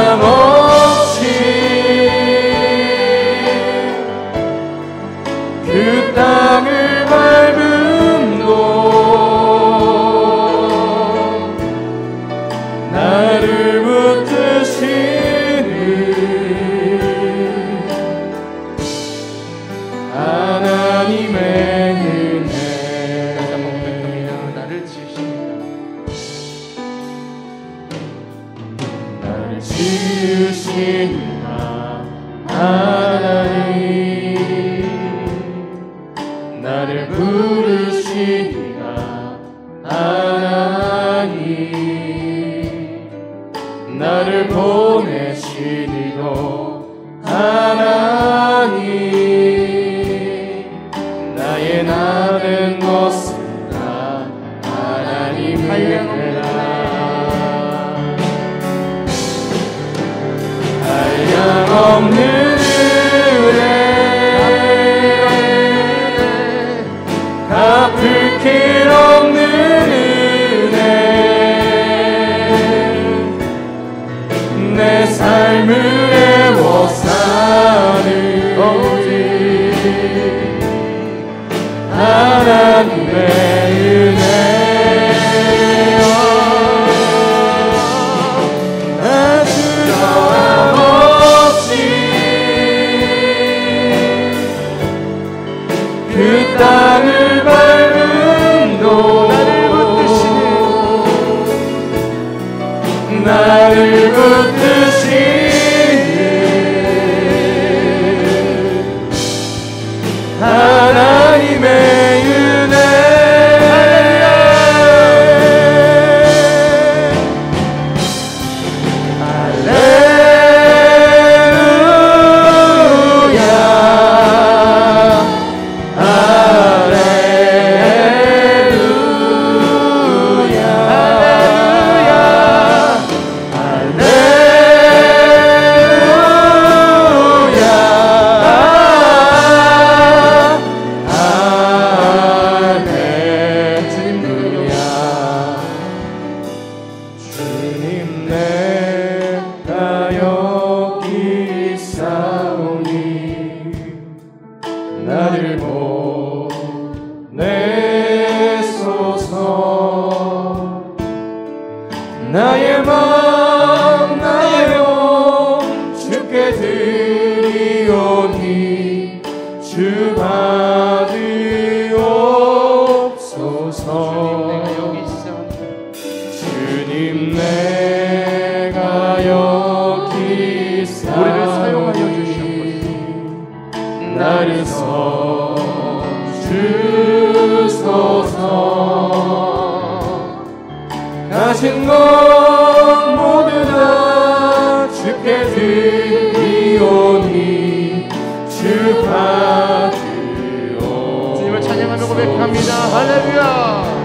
주저함없이 그 땅을 밟음도 나를 붙드시는 하나님의 은혜. 나를 지으십니다. 지으시니라 하나님 나를 부르시니라 하나님 나를 보내시리로 하나님 나의 나는 것은 다 하나님의 한량없는 은혜 갚을 길 없는 은혜 내 삶을 애워싸는 오직 하나님의 은혜 그 땅을 밟음도 나를 붙드시는 하나님의 은혜 나를 보내소서 나의 맘 나의 온 주께 드리오니 주 받으옵소서 주님 내가 여기 있사오니 우리를 사용하여 주시옵소서 나를 주소서 가진 것 모두 다 주께 드리오니 주 받으오
주님을 찬양하며 고백합니다. 할렐루야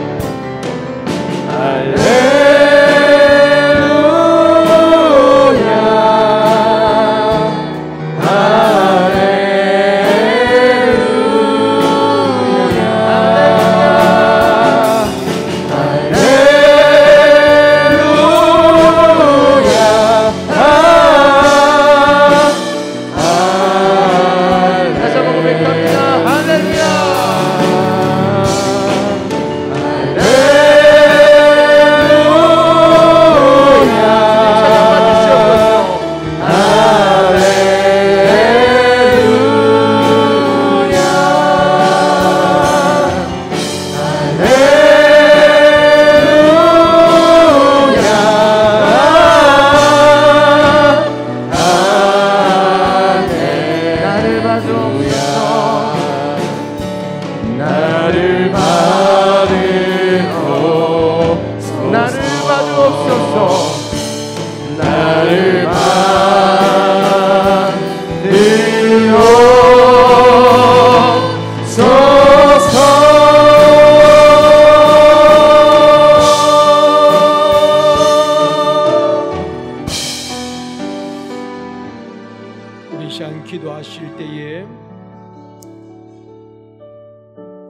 기도하실 때에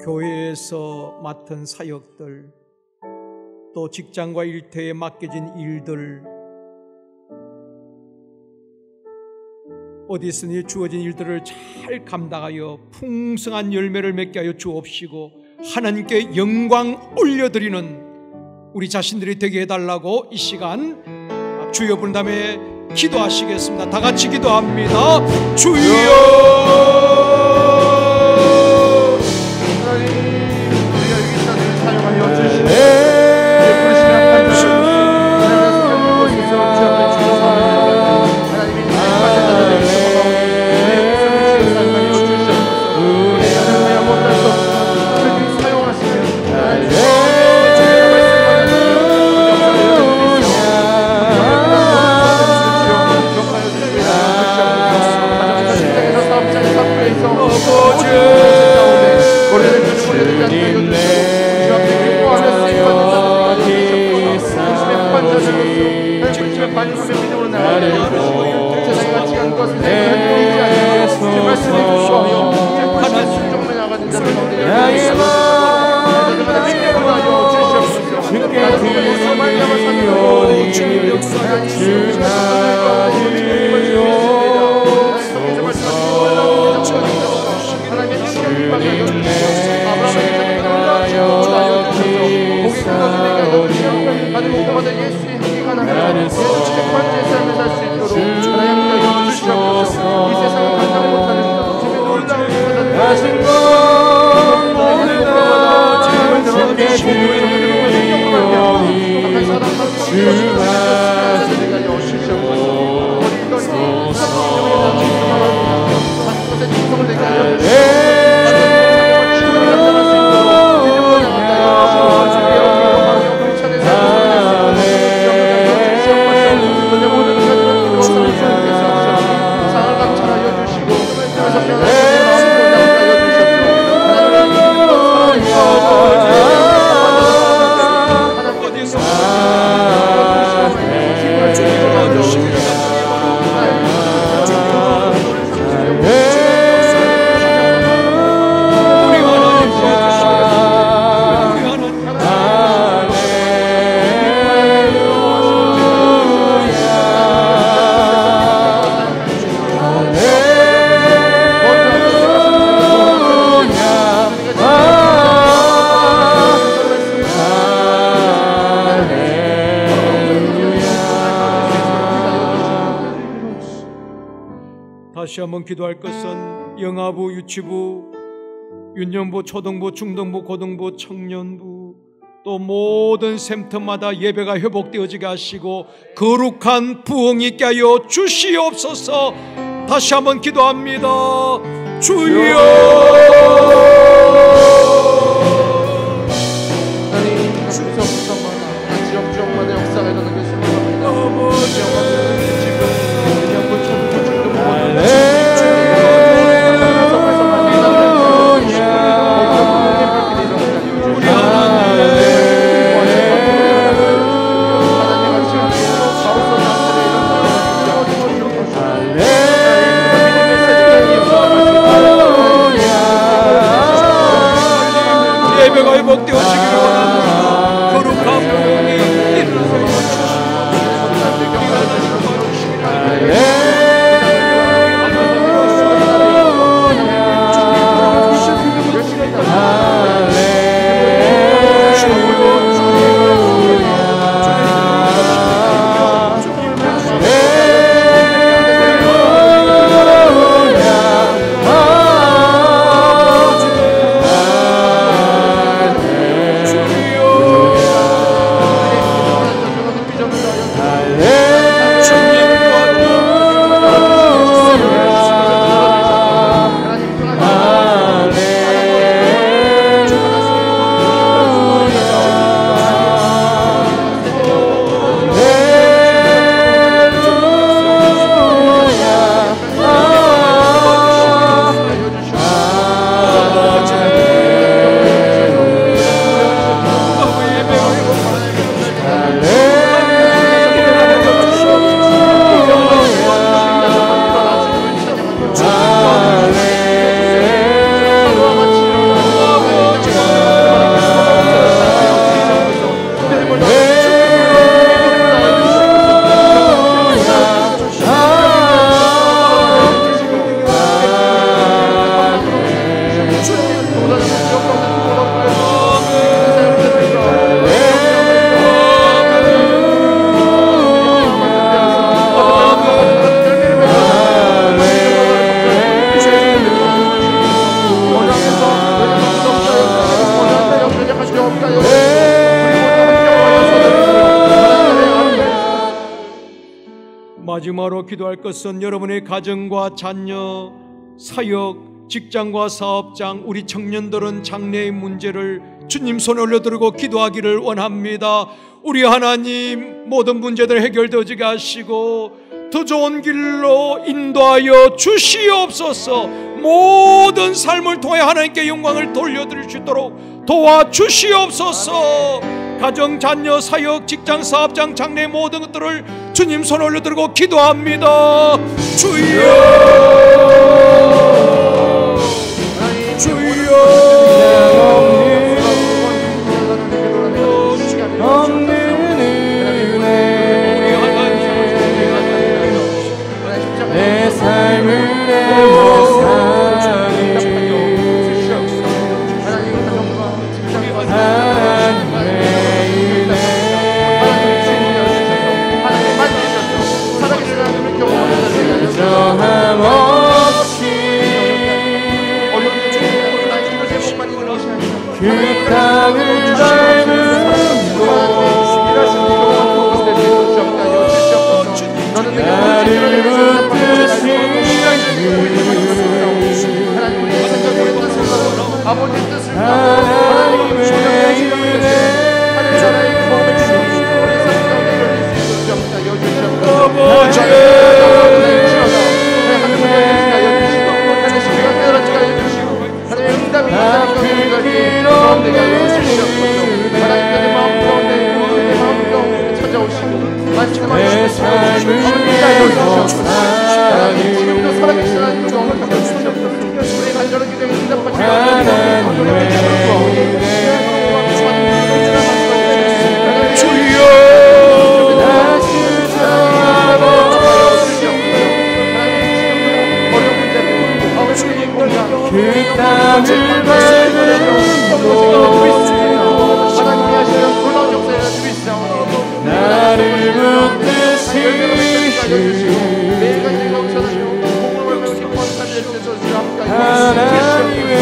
교회에서 맡은 사역들 또 직장과 일터에 맡겨진 일들 어디서니 주어진 일들을 잘 감당하여 풍성한 열매를 맺게 하여 주옵시고 하나님께 영광 올려드리는 우리 자신들이 되게 해달라고 이 시간 주여 부른 다음에 기도하시겠습니다. 다 같이 기도합니다. 주여
하나님 우리가 여기 있는 사용하여 주시네 부르시면
주님 역사하여 주시옵소서. 다시 한번 기도할 것은 영아부, 유치부, 유년부, 초등부, 중등부, 고등부, 청년부 또 모든 센터마다 예배가 회복되어지게 하시고 거룩한 부흥이 있게 하여 주시옵소서. 다시 한번 기도합니다. 주여,
하나님 구석구석마다 지역마다 역사가 일어나는 것을 원합니다.
예배가 회복되어지기를 원합니다. 거룩한 부흥이 일어나게 주시옵소서. 마지막으로 기도할 것은 여러분의 가정과 자녀, 사역, 직장과 사업장, 우리 청년들은 장래의 문제를 주님 손에 올려드리고 기도하기를 원합니다. 우리 하나님, 모든 문제들 해결되어지게 하시고 더 좋은 길로 인도하여 주시옵소서. 모든 삶을 통해 하나님께 영광을 돌려드릴 수 있도록 도와주시옵소서. 가정, 자녀, 사역, 직장, 사업장, 장래 모든 것들을 주님 손에 올려드리고 기도합니다. 주여, 주여,
없는 은혜 하나님 주님의 하늘나라의 복음을 주시옵시고 우리 삶 가운데 열릴 수 있도록 주옵소서. 여주시옵소서. 하나님의 여주시고 하나님의 시비가 깨달아지게 해주시고 하나님의 응답이 가운데까지 가운데가 여주시옵소서. 하나님의 마음 가운데 찾아오시고 말씀을 주시옵소서. 하나님 지금도 살아계신 하나님을 영원하게 주시옵소서. 우리 간절한 기도에 응답하시고 주여 하나님이 하시는 놀라운 역사를 가지고 있사오니 나를 붙드시고 매일같이 감사하시고 공을 이렇게 권사될 수 있어서 주 함께 하나님의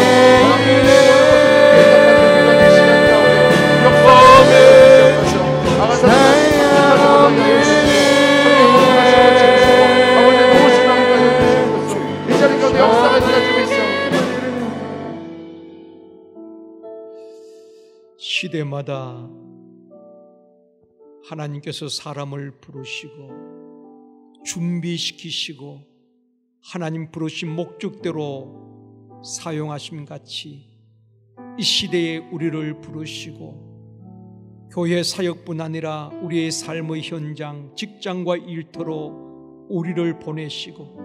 은혜 역사에 이 자리 가운데 역사가 지나치고 있사오니
시대마다 하나님께서 사람을 부르시고 준비시키시고 하나님 부르신 목적대로 사용하심 같이 이 시대에 우리를 부르시고 교회 사역뿐 아니라 우리의 삶의 현장, 직장과 일터로 우리를 보내시고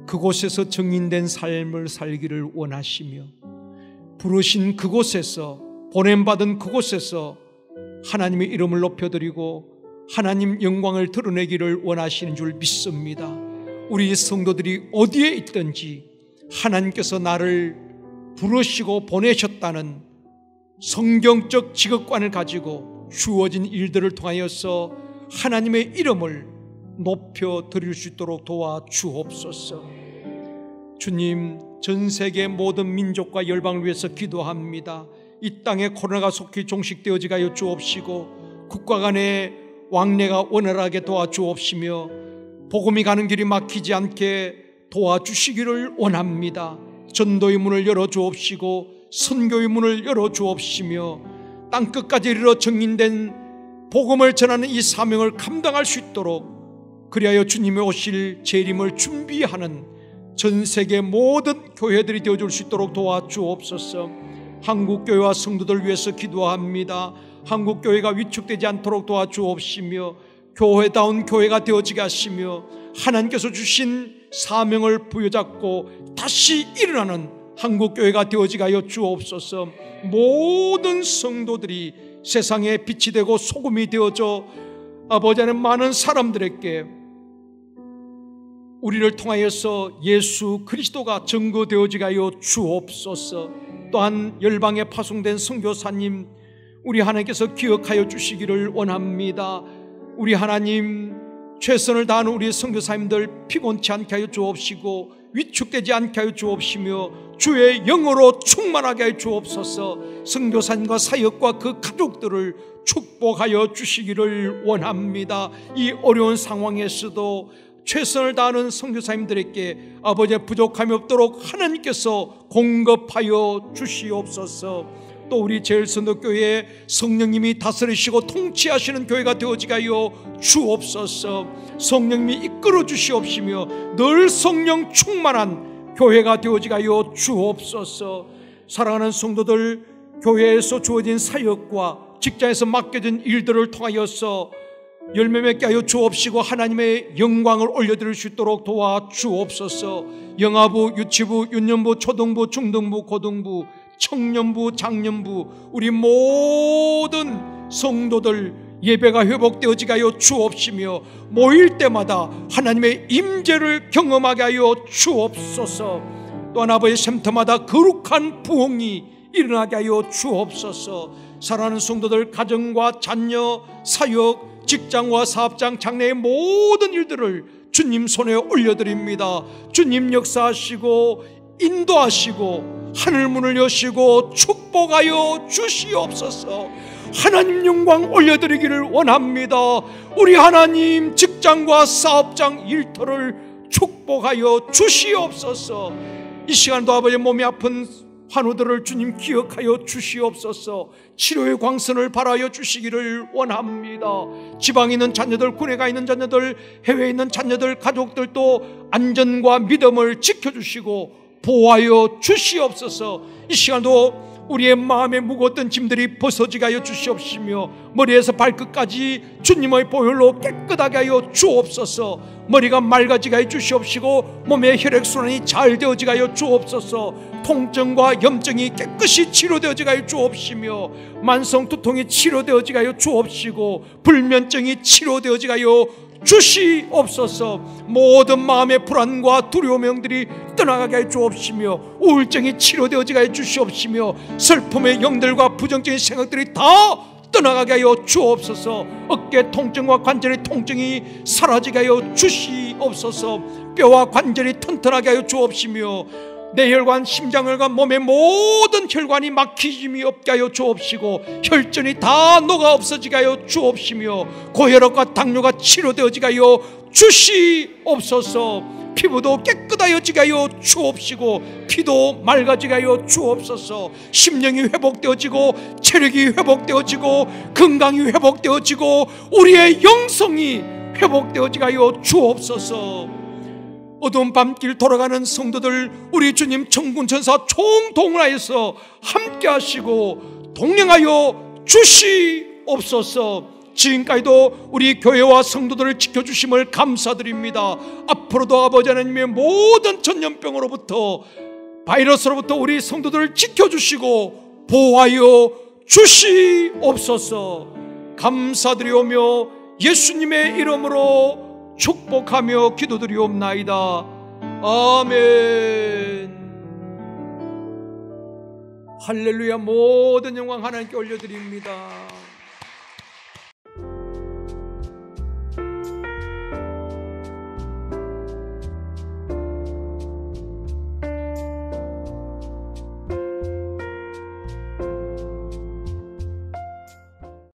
그곳에서 정인된 삶을 살기를 원하시며 부르신 그곳에서 보냄받은 그곳에서 하나님의 이름을 높여드리고 하나님 영광을 드러내기를 원하시는 줄 믿습니다. 우리 성도들이 어디에 있든지 하나님께서 나를 부르시고 보내셨다는 성경적 지극관을 가지고 주어진 일들을 통하여서 하나님의 이름을 높여드릴 수 있도록 도와주옵소서. 주님, 전 세계 모든 민족과 열방을 위해서 기도합니다. 이 땅에 코로나가 속히 종식되어지게 하여 주옵시고 국가 간의 왕래가 원활하게 도와주옵시며 복음이 가는 길이 막히지 않게 도와주시기를 원합니다. 전도의 문을 열어주옵시고 선교의 문을 열어주옵시며 땅끝까지 이르러 정인된 복음을 전하는 이 사명을 감당할 수 있도록 그리하여 주님의 오실 재림을 준비하는 전 세계 모든 교회들이 되어줄 수 있도록 도와주옵소서. 한국교회와 성도들 위해서 기도합니다. 한국교회가 위축되지 않도록 도와주옵시며 교회다운 교회가 되어지게 하시며 하나님께서 주신 사명을 부여잡고 다시 일어나는 한국교회가 되어지게 하여 주옵소서. 모든 성도들이 세상에 빛이 되고 소금이 되어져 아버지 하나님 많은 사람들에게 우리를 통하여서 예수 그리스도가 증거되어지게 하여 주옵소서. 또한 열방에 파송된 선교사님 우리 하나님께서 기억하여 주시기를 원합니다. 우리 하나님 최선을 다하는 우리 선교사님들 피곤치 않게 하여 주옵시고 위축되지 않게 하여 주옵시며 주의 영으로 충만하게 하여 주옵소서. 선교사님과 사역과 그 가족들을 축복하여 주시기를 원합니다. 이 어려운 상황에서도 최선을 다하는 선교사님들에게 아버지의 부족함이 없도록 하나님께서 공급하여 주시옵소서. 또 우리 제일선도교회 성령님이 다스리시고 통치하시는 교회가 되어지게 하여 주옵소서. 성령님이 이끌어 주시옵시며 늘 성령 충만한 교회가 되어지게 하여 주옵소서. 사랑하는 성도들, 교회에서 주어진 사역과 직장에서 맡겨진 일들을 통하여서 열매 맺게 하여 주옵시고 하나님의 영광을 올려드릴 수 있도록 도와주옵소서. 영아부, 유치부, 유년부, 초등부, 중등부, 고등부, 청년부, 장년부 우리 모든 성도들 예배가 회복되어지게 하여 주옵시며 모일 때마다 하나님의 임재를 경험하게 하여 주옵소서. 또한 아버지 샘터마다 거룩한 부흥이 일어나게 하여 주옵소서. 사랑하는 성도들 가정과 자녀, 사역, 직장과 사업장, 장래의 모든 일들을 주님 손에 올려드립니다. 주님 역사하시고 인도하시고 하늘문을 여시고 축복하여 주시옵소서. 하나님 영광 올려드리기를 원합니다. 우리 하나님 직장과 사업장 일터를 축복하여 주시옵소서. 이 시간도 아버지 몸이 아픈 환우들을 주님 기억하여 주시옵소서. 치료의 광선을 발하여 주시기를 원합니다. 지방에 있는 자녀들, 군에 가 있는 자녀들, 해외에 있는 자녀들, 가족들도 안전과 믿음을 지켜주시고 보호하여 주시옵소서. 이 시간도 우리의 마음에 무거웠던 짐들이 벗어지게 하여 주시옵시며 머리에서 발끝까지 주님의 보혈로 깨끗하게 하여 주옵소서. 머리가 맑아지게 하여 주시옵시고 몸의 혈액순환이 잘 되어지게 하여 주옵소서. 통증과 염증이 깨끗이 치료되어지게 하여 주옵시며 만성 두통이 치료되어지게 하여 주옵시고 불면증이 치료되어지게 하여 주시옵소서. 모든 마음의 불안과 두려움들이 떠나가게 하여 주옵시며 우울증이 치료되어지게 하여 주시옵시며 슬픔의 영들과 부정적인 생각들이 다 떠나가게 하여 주옵소서. 어깨 통증과 관절의 통증이 사라지게 하여 주시옵소서. 뼈와 관절이 튼튼하게 하여 주옵시며 뇌혈관, 심장혈관, 몸의 모든 혈관이 막히짐이 없게 하여 주옵시고 혈전이 다 녹아 없어지게 하여 주옵시며 고혈압과 당뇨가 치료되어지게 하여 주시옵소서. 피부도 깨끗하여지게 하여 주옵시고 피도 맑아지게 하여 주옵소서. 심령이 회복되어지고 체력이 회복되어지고 건강이 회복되어지고 우리의 영성이 회복되어지게 하여 주옵소서. 어두운 밤길 돌아가는 성도들 우리 주님 천군천사 총동원하여서 함께 하시고 동행하여 주시옵소서. 지금까지도 우리 교회와 성도들을 지켜주심을 감사드립니다. 앞으로도 아버지 하나님의 모든 전염병으로부터 바이러스로부터 우리 성도들을 지켜주시고 보호하여 주시옵소서. 감사드리오며 예수님의 이름으로 축복하며 기도드리옵나이다. 아멘. 할렐루야. 모든 영광 하나님께 올려드립니다.